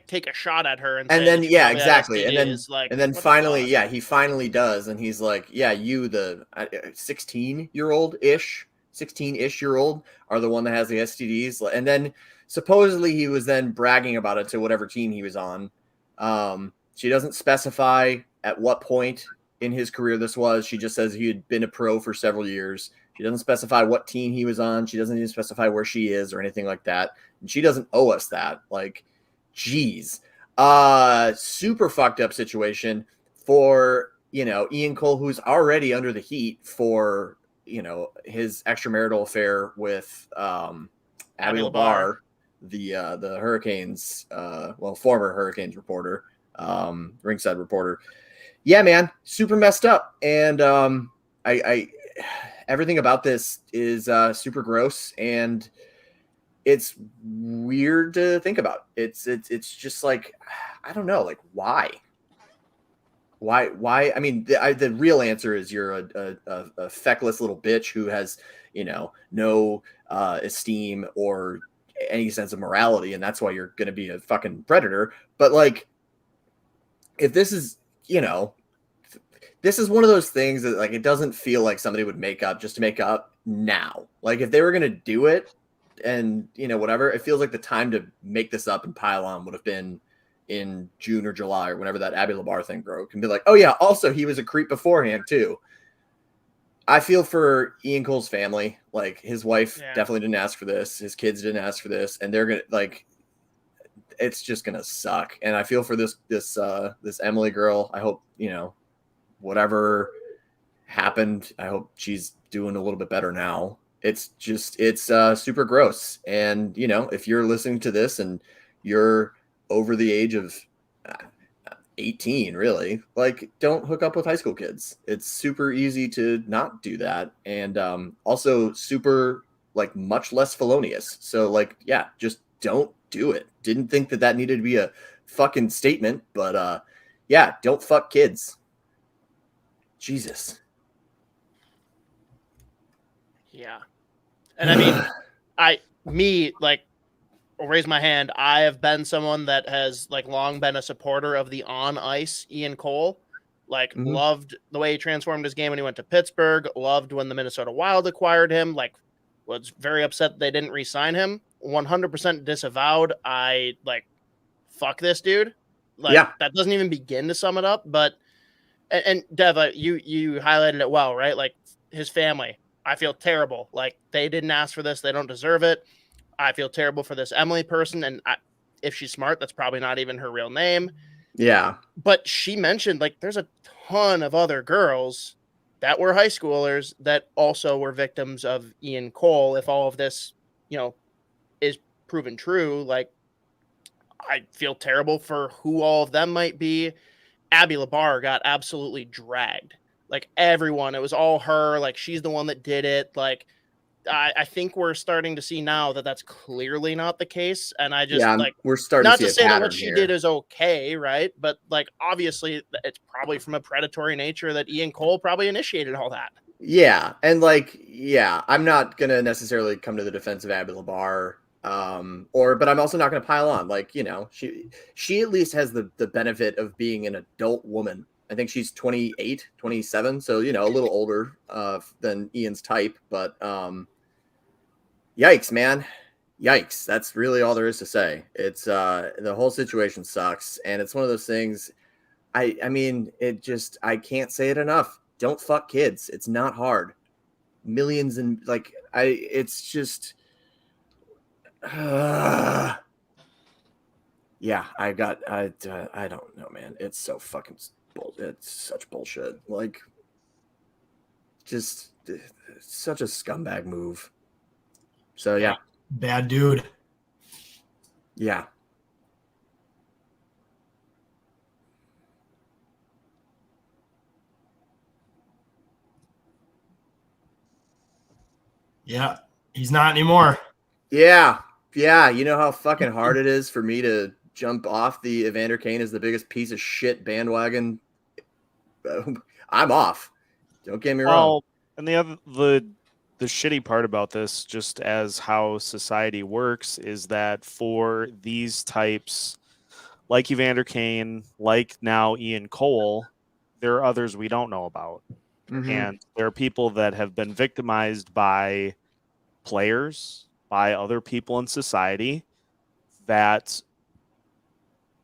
take a shot at her, and then exactly, and then finally, he finally does, and he's like, yeah, you, the 16-ish year old, are the one that has the STDs, and then supposedly he was then bragging about it to whatever team he was on. She doesn't specify at what point in his career this was. She just says he had been a pro for several years. She doesn't specify what team he was on. She doesn't even specify where she is or anything like that. And she doesn't owe us that. Geez. Super fucked up situation for, Ian Cole, who's already under the heat for, his extramarital affair with Abby LeBar, the Hurricanes, former Hurricanes reporter, ringside reporter. Yeah, man, super messed up. And I everything about this is super gross, and it's weird to think about. It's just I don't know, why? I mean, the real answer is you're a feckless little bitch who has, no esteem or any sense of morality, and that's why you're going to be a fucking predator. But if this is, this is one of those things that it doesn't feel like somebody would make up just to make up now. If they were going to do it and, whatever, it feels like the time to make this up and pile on would have been in June or July or whenever that Abby LeBar thing broke, and be like, oh yeah, also he was a creep beforehand too. I feel for Ian Cole's family. Like his wife Yeah. definitely didn't ask for this. His kids didn't ask for this, and they're gonna like. It's just gonna suck, and I feel for this Emily girl. I hope whatever happened. I hope she's doing a little bit better now. It's super gross, and if you're listening to this and you're over the age of 18, really, like, don't hook up with high school kids. It's super easy to not do that, and also super like much less felonious. So like, yeah, just don't do it. Didn't think that needed to be a fucking statement, but yeah, don't fuck kids. Jesus. Yeah. And I mean, I'll raise my hand. I have been someone that has like long been a supporter of the on ice Ian Cole. Like, loved the way he transformed his game when he went to Pittsburgh, loved when the Minnesota Wild acquired him, like was very upset they didn't re-sign him. 100% disavowed. I like, fuck this dude. Like, Yeah. that doesn't even begin to sum it up. But and Dev, you highlighted it well, right? Like his family. I feel terrible. Like, they didn't ask for this. They don't deserve it. I feel terrible for this Emily person. And if she's smart, that's probably not even her real name. Yeah. But she mentioned, like, there's a ton of other girls that were high schoolers that also were victims of Ian Cole. If all of this, is proven true, like, I feel terrible for who all of them might be. Abby Labar got absolutely dragged. Like, everyone, it was all her. Like, she's the one that did it. Like, I think we're starting to see now that that's clearly not the case. And I just we're starting not to to see a say that pattern what she here. did is okay, right? But like, obviously it's probably from a predatory nature that Ian Cole probably initiated all that. Yeah. And like, yeah, I'm not going to necessarily come to the defense of Abby Labar. But I'm also not going to pile on. Like, she at least has the benefit of being an adult woman. I think she's 28, 27. So, a little older than Ian's type, but yikes, man. Yikes. That's really all there is to say. It's the whole situation sucks. And it's one of those things. I mean, I can't say it enough. Don't fuck kids. It's not hard. Millions and it's just, yeah, I don't know, man. It's so fucking it's such bullshit. Like, just such a scumbag move. So yeah. Bad dude. Yeah. Yeah. He's not anymore. Yeah. Yeah. You know how fucking hard it is for me to jump off the Evander Kane is the biggest piece of shit bandwagon. I'm off. Don't get me wrong. And the shitty part about this, just as how society works, is that for these types, like Evander Kane, like now Ian Cole, there are others we don't know about. Mm-hmm. And there are people that have been victimized by players, by other people in society, that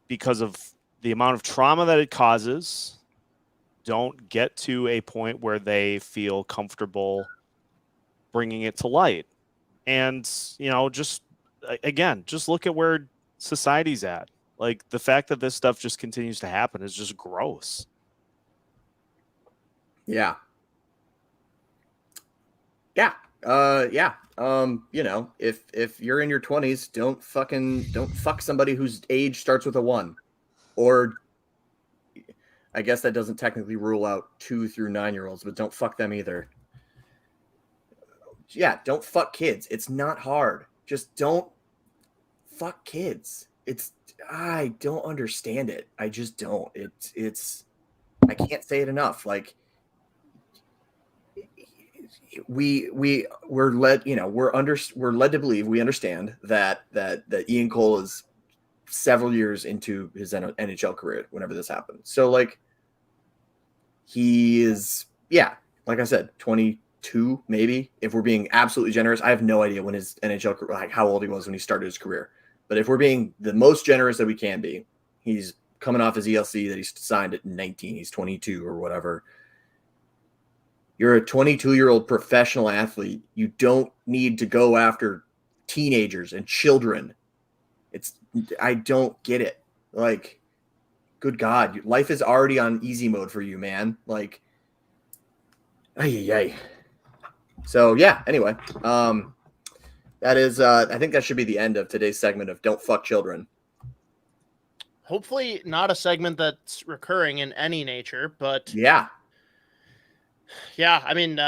because of the amount of trauma that it causes, don't get to a point where they feel comfortable bringing it to light. And, just look at where society's at. Like, the fact that this stuff just continues to happen is just gross. Yeah. Yeah. Yeah. If you're in your 20s, don't fuck somebody whose age starts with a 1. Or I guess that doesn't technically rule out 2 through 9-year-olds, but don't fuck them either. Yeah, don't fuck kids. It's not hard. Just don't fuck kids. I don't understand it. I just don't. I can't say it enough. Like, we're led to believe, we understand that Ian Cole is several years into his NHL career whenever this happened. So like, he is, yeah, like I said, 22 maybe, if we're being absolutely generous. I have no idea when his NHL career, like how old he was when he started his career, but if we're being the most generous that we can be, he's coming off his ELC that he signed at 19. He's 22 or whatever. You're a 22-year-old professional athlete. You don't need to go after teenagers and children. I don't get it. Like, good God, life is already on easy mode for you, man. Like, ay. So yeah, anyway, that is, I think that should be the end of today's segment of Don't Fuck Children. Hopefully not a segment that's recurring in any nature, but Yeah. I mean,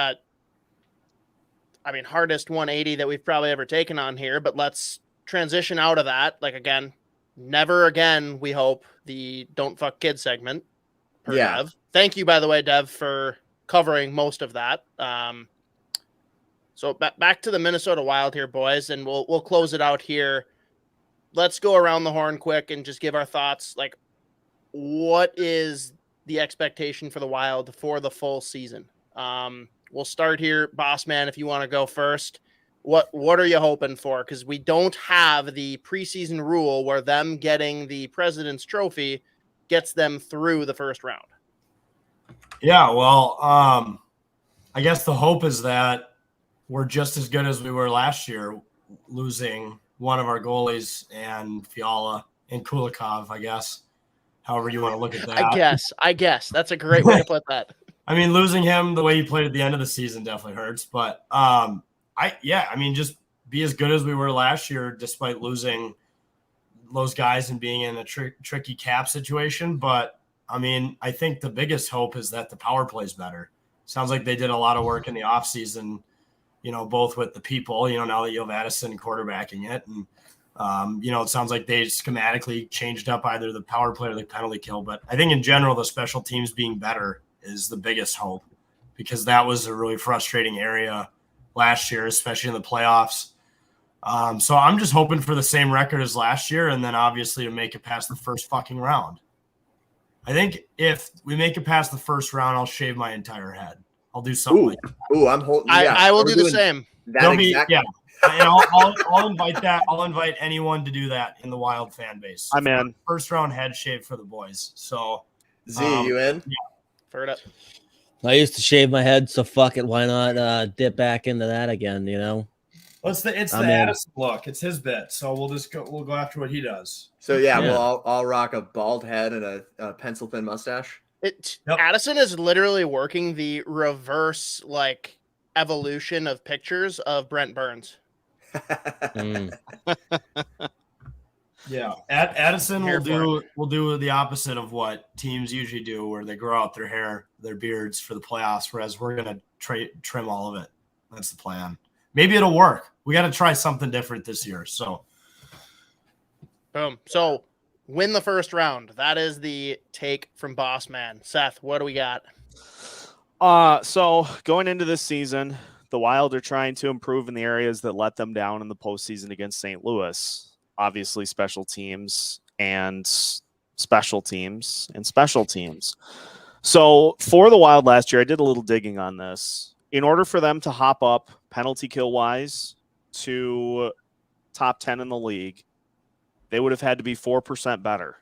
hardest 180 that we've probably ever taken on here, but let's transition out of that. Like, again, never again, we hope, the Don't Fuck Kids segment per Yeah. Dev. Thank you, by the way, Dev, for covering most of that. So back to the Minnesota Wild here, boys, and we'll close it out here. Let's go around the horn quick and just give our thoughts. Like, what is the expectation for the Wild for the full season? We'll start here, Boss Man, if you want to go first. What are you hoping for? Because we don't have the preseason rule where them getting the President's Trophy gets them through the first round. Yeah, well, I guess the hope is that we're just as good as we were last year, losing one of our goalies and Fiala and Kulikov, I guess, however you want to look at that. I guess. That's a great way to put that. I mean, losing him the way he played at the end of the season definitely hurts. But, just be as good as we were last year despite losing those guys and being in a tricky cap situation. But, I mean, I think the biggest hope is that the power play is better. Sounds like they did a lot of work in the offseason, both with the people, now that you have Addison quarterbacking it. And, it sounds like they schematically changed up either the power play or the penalty kill. But I think in general, the special teams being better is the biggest hope, because that was a really frustrating area last year, especially in the playoffs. So I'm just hoping for the same record as last year, and then obviously to make it past the first fucking round. I think if we make it past the first round, I'll shave my entire head. I'll do something like that. Ooh, I'm holding. I will do the same. Yeah. And I'll invite that. I'll invite anyone to do that in the Wild fan base. I'm in. First round head shave for the boys. So, Z, you in? Yeah. Heard it. I used to shave my head, so fuck it. Why not dip back into that again? Well, it's the Addison look. It's his bit. So we'll go after what he does. So yeah. Well, I'll rock a bald head and a pencil thin mustache. Yep. Addison is literally working the reverse evolution of pictures of Brent Burns. Yeah, Addison will do the opposite of what teams usually do, where they grow out their hair, their beards for the playoffs, whereas we're gonna trim all of it. That's the plan. Maybe it'll work. We got to try something different this year. So, boom. So, win the first round. That is the take from Boss Man. Seth, what do we got? So going into this season, the Wild are trying to improve in the areas that let them down in the postseason against St. Louis. Obviously, special teams and special teams. So for the Wild last year, I did a little digging on this. In order for them to hop up penalty kill wise to top 10 in the league, they would have had to be 4% better.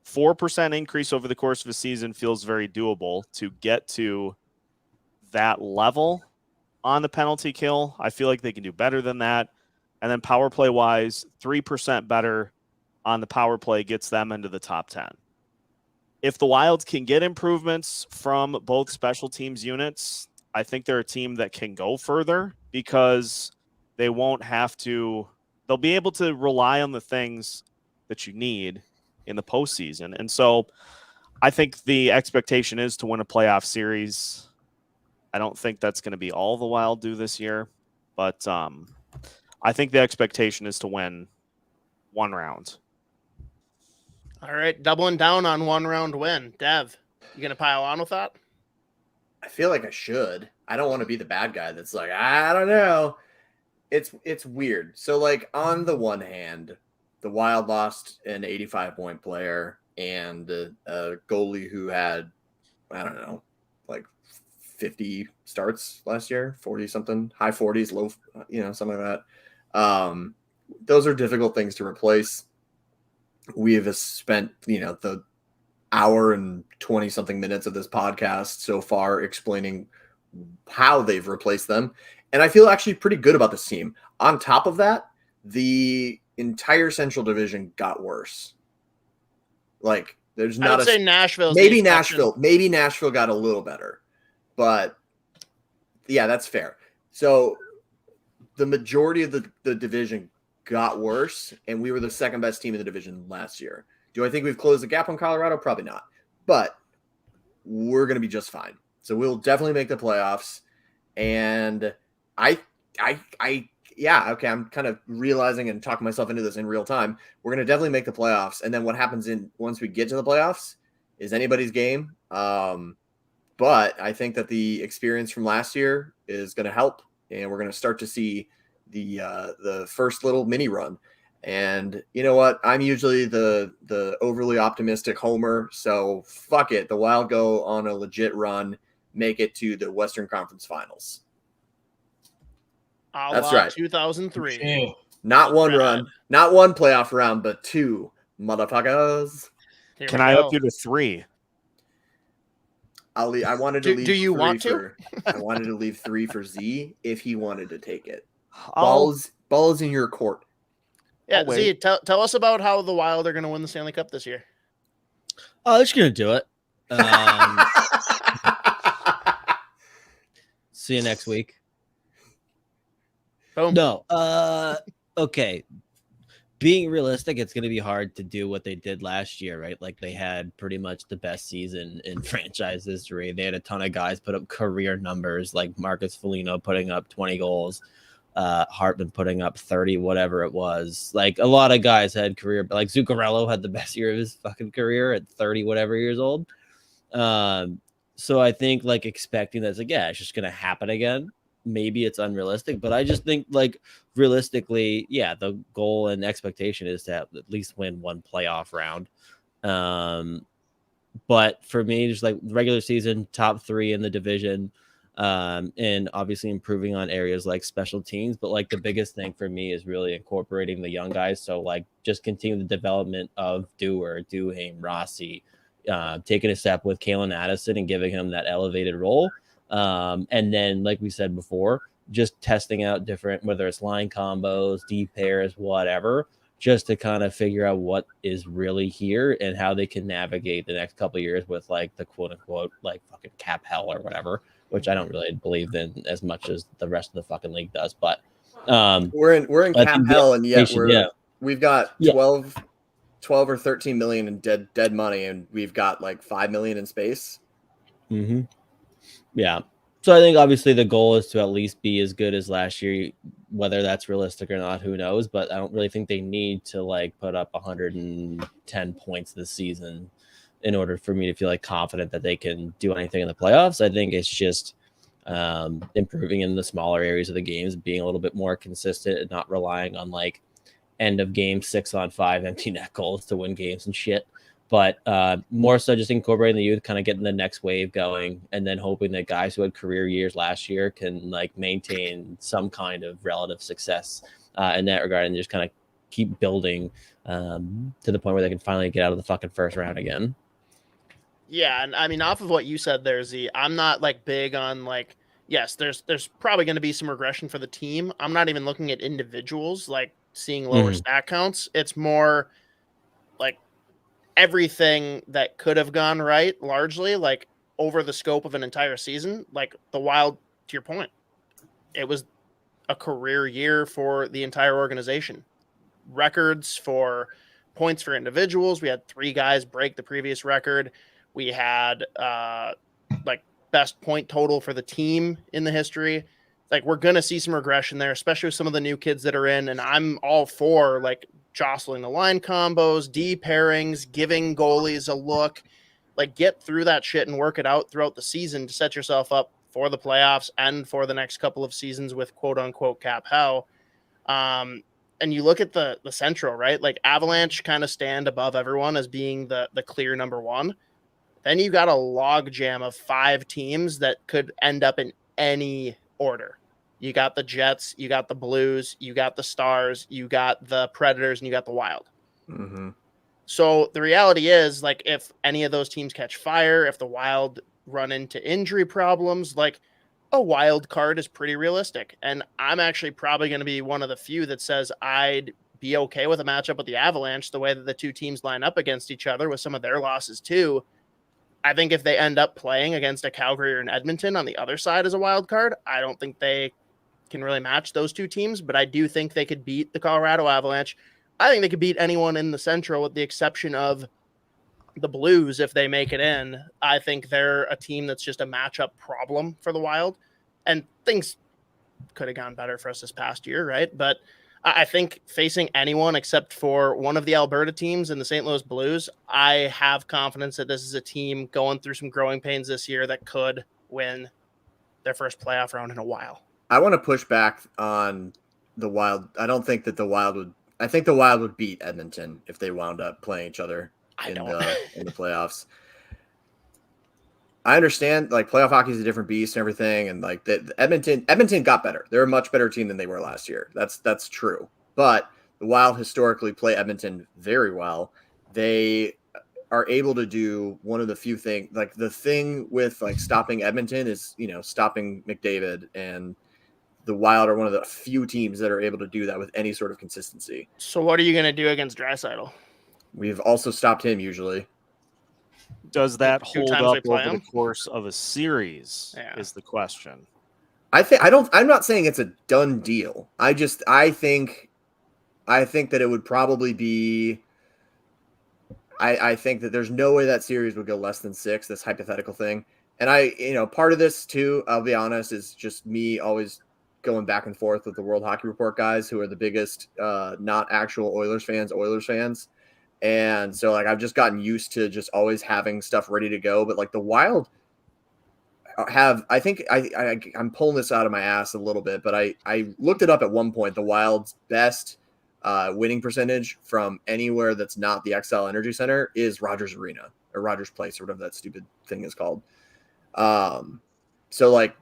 4% increase over the course of a season feels very doable. To get to that level on the penalty kill, I feel like they can do better than that. And then power play wise, 3% better on the power play gets them into the top 10. If the Wild can get improvements from both special teams units, I think they're a team that can go further, because they won't have to, they'll be able to rely on the things that you need in the postseason. And so I think the expectation is to win a playoff series. I don't think that's going to be all the Wild do this year, but I think the expectation is to win one round. All right, doubling down on one round win. Dev, you going to pile on with that? I feel like I should. I don't want to be the bad guy that's like, I don't know. It's weird. So, on the one hand, the Wild lost an 85-point player and a goalie who had, I don't know, 50 starts last year, 40-something, high 40s, low, something like that. Those are difficult things to replace. We have spent, the hour and 20-something minutes of this podcast so far explaining how they've replaced them. And I feel actually pretty good about this team. On top of that, the entire Central Division got worse. Like, there's I not would say Nashville's maybe the exception. Nashville got a little better, but yeah, that's fair. So the majority of the division got worse, and we were the second best team in the division last year. Do I think we've closed the gap on Colorado? Probably not, but we're going to be just fine. So we'll definitely make the playoffs. And yeah, okay, I'm kind of realizing and talking myself into this in real time. We're going to definitely make the playoffs. And then what happens once we get to the playoffs is anybody's game. But I think that the experience from last year is going to help, and we're going to start to see the first little mini run. And you know what? I'm usually the overly optimistic homer, so fuck it. The Wild go on a legit run, make it to the Western Conference Finals. That's right. 2003. Okay. Not one run, not one playoff round, but two, motherfuckers. Here Can we I go. up you to 3? I wanted to leave. Do you three want to? I wanted to leave 3 for Z if he wanted to take it. I'll- Balls in your court. Yeah, I'll Z, wait. tell us about how the Wild are going to win the Stanley Cup this year. Oh, they're just gonna do it. See you next week. Boom. No. Okay. Being realistic, it's going to be hard to do what they did last year, right? Like they had pretty much the best season in franchise history. They had a ton of guys put up career numbers, like Marcus Foligno putting up 20 goals, Hartman putting up 30, whatever it was. Like a lot of guys had career, but like Zuccarello had the best year of his fucking career at 30, whatever years old. So I think like expecting that's like, yeah, it's just going to happen again. Maybe it's unrealistic, but I just think like realistically, yeah, the goal and expectation is to at least win one playoff round. But for me, just like regular season, top 3 in the division, and obviously improving on areas like special teams. But like the biggest thing for me is really incorporating the young guys. So like just continue the development of Duhaime, Rossi, taking a step with Calen Addison and giving him that elevated role. And then, like we said before, just testing out different, whether it's line combos, deep pairs, whatever, just to kind of figure out what is really here and how they can navigate the next couple of years with like the quote unquote, like fucking cap hell or whatever, which I don't really believe in as much as the rest of the fucking league does. But, we're in cap hell, and yet we've got 12 or 13 million in dead money, and we've got like 5 million in space. Mm-hmm. Yeah. So I think obviously the goal is to at least be as good as last year, whether that's realistic or not, who knows, but I don't really think they need to like put up 110 points this season in order for me to feel like confident that they can do anything in the playoffs. I think it's just improving in the smaller areas of the games, being a little bit more consistent and not relying on like end of game 6-on-5 empty net goals to win games and shit. But more so just incorporating the youth, kind of getting the next wave going, and then hoping that guys who had career years last year can like maintain some kind of relative success in that regard, and just kind of keep building to the point where they can finally get out of the fucking first round again. Yeah, and I mean, off of what you said there, Z, I'm not like big on like, yes, there's probably going to be some regression for the team. I'm not even looking at individuals like seeing lower stat counts. It's more like everything that could have gone right, largely like over the scope of an entire season. Like the Wild, to your point, it was a career year for the entire organization. Records for points for individuals. We had 3 guys break the previous record. We had like best point total for the team in the history. Like we're going to see some regression there, especially with some of the new kids that are in. And I'm all for like jostling the line combos, D pairings, giving goalies a look, like get through that shit and work it out throughout the season to set yourself up for the playoffs and for the next couple of seasons with quote unquote cap hell. And you look at the Central, right? Like Avalanche kind of stand above everyone as being the clear number 1. Then you got a log jam of 5 teams that could end up in any order. You got the Jets, you got the Blues, you got the Stars, you got the Predators, and you got the Wild. Mm-hmm. So the reality is, like, if any of those teams catch fire, if the Wild run into injury problems, like, a wild card is pretty realistic. And I'm actually probably going to be one of the few that says I'd be okay with a matchup with the Avalanche, the way that the two teams line up against each other with some of their losses too. I think if they end up playing against a Calgary or an Edmonton on the other side as a wild card, I don't think they can really match those two teams, but I do think they could beat the Colorado Avalanche. I think they could beat anyone in the Central with the exception of the Blues if they make it in. I think they're a team that's just a matchup problem for the Wild, and things could have gone better for us this past year, right? But I think facing anyone except for one of the Alberta teams and the St. Louis Blues, I have confidence that this is a team going through some growing pains this year that could win their first playoff round in a while. I want to push back on the Wild. I don't think that the Wild would. I think the Wild would beat Edmonton if they wound up playing each other in the playoffs. I understand, like, playoff hockey is a different beast and everything, and like Edmonton got better. They're a much better team than they were last year. That's true. But the Wild historically play Edmonton very well. They are able to do one of the few things. Like, the thing with like stopping Edmonton is, stopping McDavid, and the Wild are one of the few teams that are able to do that with any sort of consistency. So what are you going to do against Draisaitl? We've also stopped him usually. Does that hold up over the him? course of a series? Yeah. Is the question. I'm not saying it's a done deal. I think that it would probably be. I think that there's no way that series would go less than 6. This hypothetical thing, and part of this too, I'll be honest, is just me always going back and forth with the World Hockey Report guys, who are the biggest, not actual Oilers fans. And so, like, I've just gotten used to just always having stuff ready to go. But like the Wild have, I think I'm pulling this out of my ass a little bit, but I looked it up at one point. The Wild's best winning percentage from anywhere that's not the XL Energy Center is Rogers Arena or Rogers Place or whatever that stupid thing is called. So like,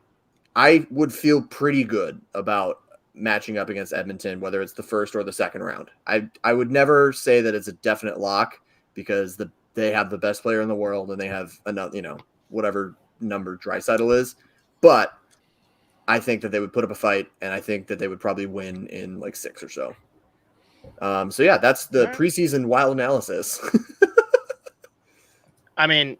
I would feel pretty good about matching up against Edmonton, whether it's the first or the second round. I would never say that it's a definite lock because they have the best player in the world and they have another, whatever number Draisaitl is, but I think that they would put up a fight, and I think that they would probably win in like 6 or so. So yeah, that's the preseason Wild analysis. I mean,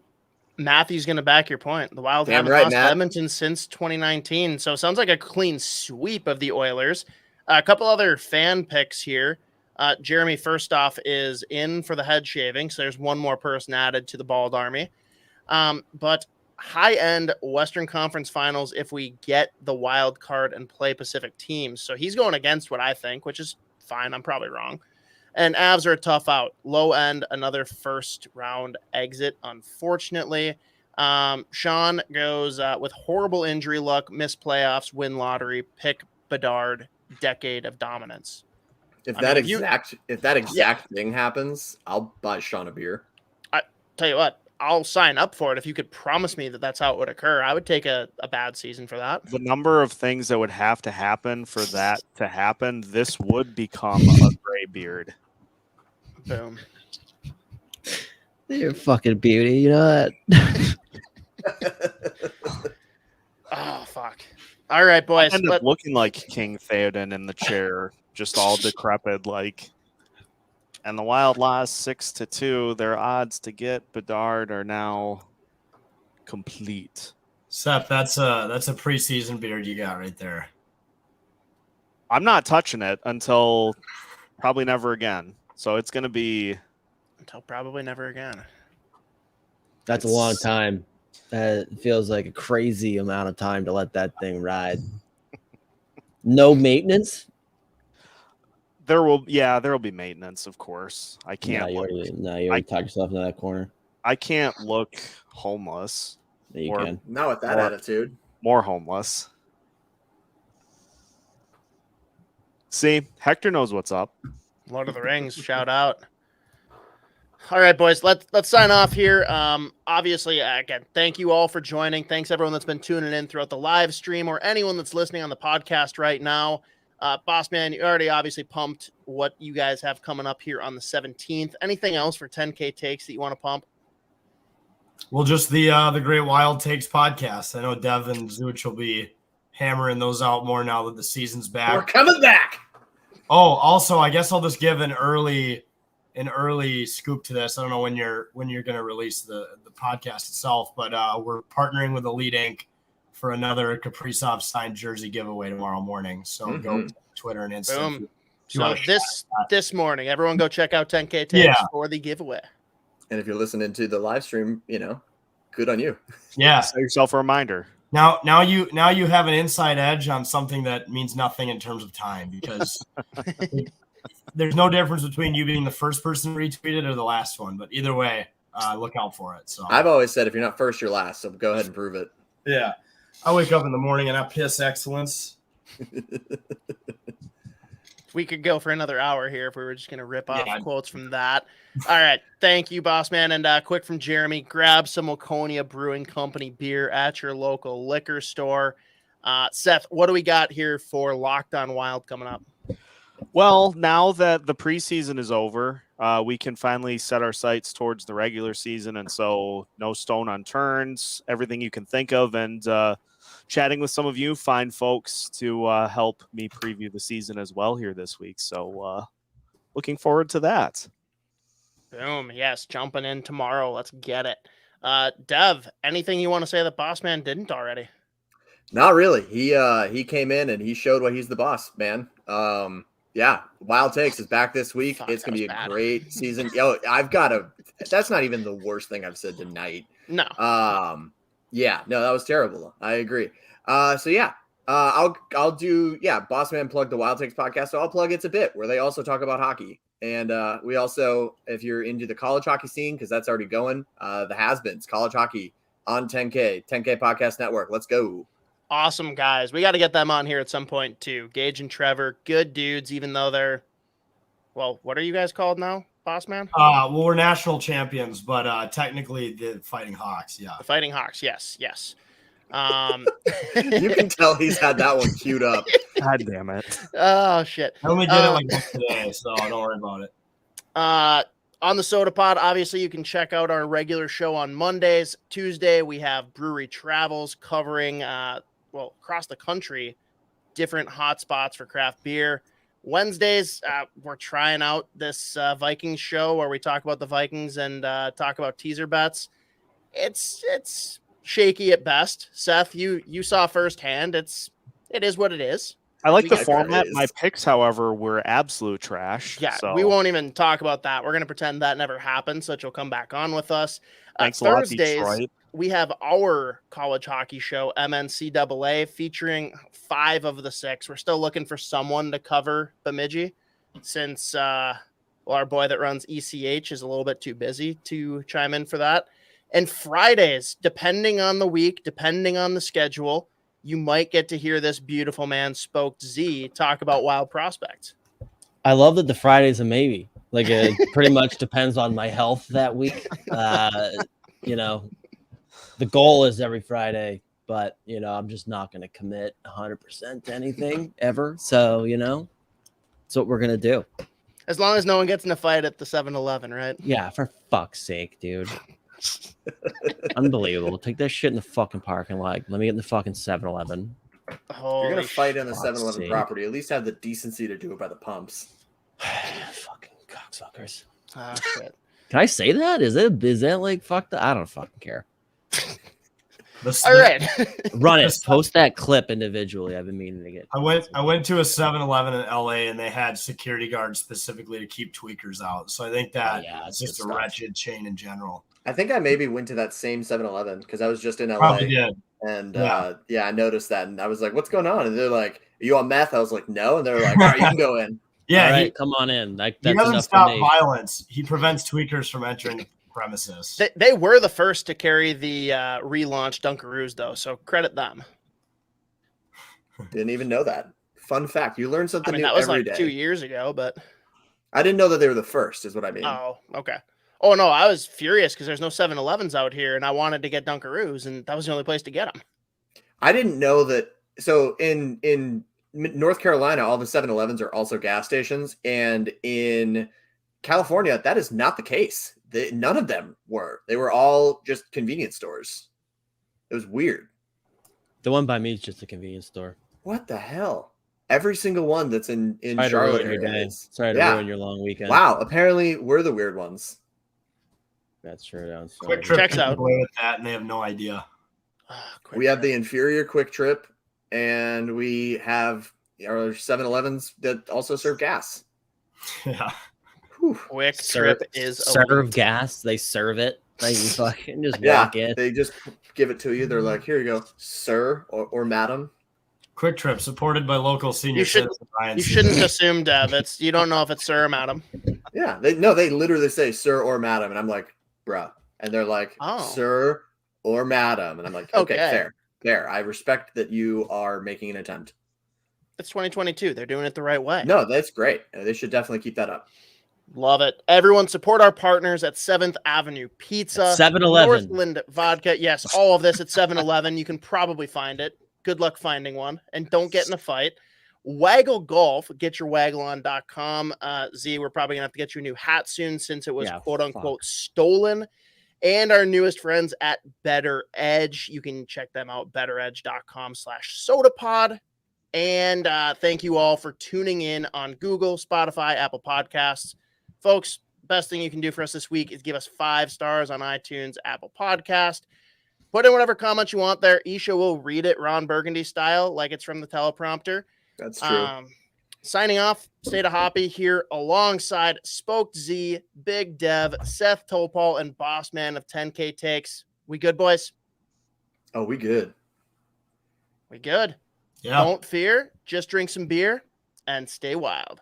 Matthew's going to back your point. The Wild haven't lost to Edmonton since 2019, so it sounds like a clean sweep of the Oilers. A couple other fan picks here. Jeremy, first off, is in for the head shaving, so there's one more person added to the Bald Army. But high-end Western Conference Finals if we get the wild card and play Pacific teams. So he's going against what I think, which is fine. I'm probably wrong. And Avs are a tough out. Low end, another first round exit, unfortunately. Sean goes with horrible injury luck, miss playoffs, win lottery, pick Bedard, decade of dominance. If that exact thing happens, I'll buy Sean a beer. I tell you what, I'll sign up for it if you could promise me that that's how it would occur. I would take a bad season for that. The number of things that would have to happen for that to happen, this would become a gray beard. Boom. You're a fucking beauty, you know that? Oh, fuck. All right, boys. End up looking like King Theoden in the chair, just all decrepit, like. And the Wild lost 6-2. Their odds to get Bedard are now complete. Seth, that's a preseason beard you got right there. I'm not touching it until probably never again. So it's going to be until probably never again. That's a long time. That feels like a crazy amount of time to let that thing ride. No maintenance. There will be maintenance, of course. I can't. You already talk yourself into that corner. I can't look homeless. Yeah, you can. Not with that attitude. More homeless. See, Hector knows what's up. Lord of the Rings, shout out. All right, boys, let's sign off here. Obviously, again, thank you all for joining. Thanks everyone that's been tuning in throughout the live stream or anyone that's listening on the podcast right now. Boss man, you already obviously pumped what you guys have coming up here on the 17th. Anything else for 10K takes that you want to pump? Well, just the Great Wild Takes podcast. I know Dev and Zuch will be hammering those out more now that the season's back. We're coming back. Oh, also, I guess I'll just give an early scoop to this. I don't know when you're going to release the podcast itself, but we're partnering with Elite Inc. for another Kaprizov signed jersey giveaway tomorrow morning. So go to Twitter and Instagram. Boom. So this morning, everyone go check out 10K Tapes for the giveaway. And if you're listening to the live stream, good on you. Yeah. Set yourself a reminder. Now you have an inside edge on something that means nothing in terms of time, because there's no difference between you being the first person retweeted or the last one. But either way, look out for it. So I've always said if you're not first, you're last. So go ahead and prove it. Yeah. I wake up in the morning and I piss excellence. We could go for another hour here if we were just going to rip off quotes from that. All right. Thank you, boss man. And quick from Jeremy, grab some Waconia Brewing Company beer at your local liquor store. Seth, what do we got here for Locked On Wild coming up? Well, now that the preseason is over, we can finally set our sights towards the regular season. And so no stone unturned, everything you can think of. And chatting with some of you fine folks to help me preview the season as well here this week. So looking forward to that. Boom. Yes. Jumping in tomorrow. Let's get it. Dev, anything you want to say that boss man didn't already? Not really. He came in and he showed why he's the boss, man. Yeah, Wild Takes is back this week. It's going to be a great season. That's not even the worst thing I've said tonight. No. Yeah, no, that was terrible. I agree. I'll do, Boss Man plugged the Wild Takes podcast, so I'll plug It's a Bit, where they also talk about hockey. And we also, if you're into the college hockey scene, because that's already going, the Has-Beens, college hockey on 10K Podcast Network. Let's go. Awesome guys. We got to get them on here at some point too. Gage and Trevor, good dudes, even though they're, well, what are you guys called now, boss man? Well, we're national champions, but technically the Fighting Hawks. Yeah. The Fighting Hawks. Yes. You can tell he's had that one queued up. God damn it. Oh shit. I only did it like today, so don't worry about it. On the Sota Pod, obviously, you can check out our regular show on Mondays. Tuesday, we have Brewery Travels covering, across the country, different hotspots for craft beer. Wednesdays, we're trying out this Vikings show where we talk about the Vikings and talk about teaser bets. It's shaky at best. Seth, you saw firsthand. It is what it is. I like the format. My picks, however, were absolute trash. Yeah, so. We won't even talk about that. We're going to pretend that never happened, so that you'll come back on with us. Thanks Thursdays, a lot, Detroit. We have our college hockey show, MNCAA, featuring 5 of the 6. We're still looking for someone to cover Bemidji, since our boy that runs ECH is a little bit too busy to chime in for that. And Fridays, depending on the week, depending on the schedule, you might get to hear this beautiful man, Spoked Z, talk about Wild Prospects. I love that the Friday's a maybe. Like, it pretty much depends on my health that week. The goal is every Friday, but, I'm just not going to commit 100% to anything ever. So, that's what we're going to do. As long as no one gets in a fight at the 7-Eleven, right? Yeah, for fuck's sake, dude. Unbelievable. Take that shit in the fucking parking lot. Let me get in the fucking 7-Eleven. You're going to fight on the 7-Eleven property. At least have the decency to do it by the pumps. Fucking cocksuckers. Oh, shit. Can I say that? Is that like fuck that? I don't fucking care. All right. Run it. Post that clip individually. I've been meaning to get. I went to a 7-Eleven in LA and they had security guards specifically to keep tweakers out. So I think that it's just a wretched chain in general. I think I maybe went to that same 7-Eleven because I was just in LA. Probably did. And I noticed that, and I was like, "What's going on?" And they're like, "Are you on meth?" I was like, "No." And they're like, "All right, you can go in." Yeah, all right, come on in. He doesn't stop violence. He prevents tweakers from entering the premises. They were the first to carry the relaunched Dunkaroos, though, so credit them. Didn't even know that. Fun fact: you learn something new that was every like day. 2 years ago, but I didn't know that they were the first. Is what I mean. Oh, okay. Oh no, I was furious because there's no 7-Elevens out here, and I wanted to get Dunkaroos, and that was the only place to get them. I didn't know that. So in North Carolina, all the 7-Elevens are also gas stations, and in California, that is not the case. None of them were. They were all just convenience stores. It was weird. The one by me is just a convenience store. What the hell? Every single one that's in Sorry to Charlotte ruin your area day. is- Sorry to Yeah. ruin your long weekend. Wow. Apparently, we're the weird ones. That's true. That was Quick sorry. Trip Checks can out. get away with that, and they have no idea. Quick We have Trip. the inferior Quick Trip, and we have our 7-Elevens that also serve gas. Yeah. Whew. Quick Serve, Trip is serve elite. gas. They serve it. Like you fucking just Yeah, walk in. they just give it to you. They're like, "Here you go, sir or madam." Quick Trip supported by local senior You should- citizen Ryan You Seaver. shouldn't assume, Dev. You don't know if it's sir or madam. Yeah, they literally say "sir" or "madam," and I'm like, "Bruh," and they're like, Oh. "Sir" or "madam," and I'm like, "Okay, Okay. fair. I respect that you are making an attempt." It's 2022. They're doing it the right way. No, that's great. They should definitely keep that up. Love it. Everyone support our partners at 7th Avenue Pizza, 7-Eleven. Northland Vodka. Yes, all of this at 7-Eleven. You can probably find it. Good luck finding one. And don't get in a fight. Waggle Golf. GetYourWaggleOn.com. Z, we're probably going to have to get you a new hat soon since it was Yeah, quote-unquote stolen. And our newest friends at Better Edge. You can check them out, betteredge.com/sotapod. And thank you all for tuning in on Google, Spotify, Apple Podcasts. Folks, best thing you can do for us this week is give us 5 stars on iTunes, Apple Podcast. Put in whatever comments you want there. Isha will read it Ron Burgundy style, like it's from the teleprompter. That's true. Signing off, State of Hoppy here alongside Spoke Z, Big Dev, Seth Topol, and Boss Man of 10K Takes. We good, boys? Oh, we good. We good. Yeah. Don't fear. Just drink some beer and stay wild.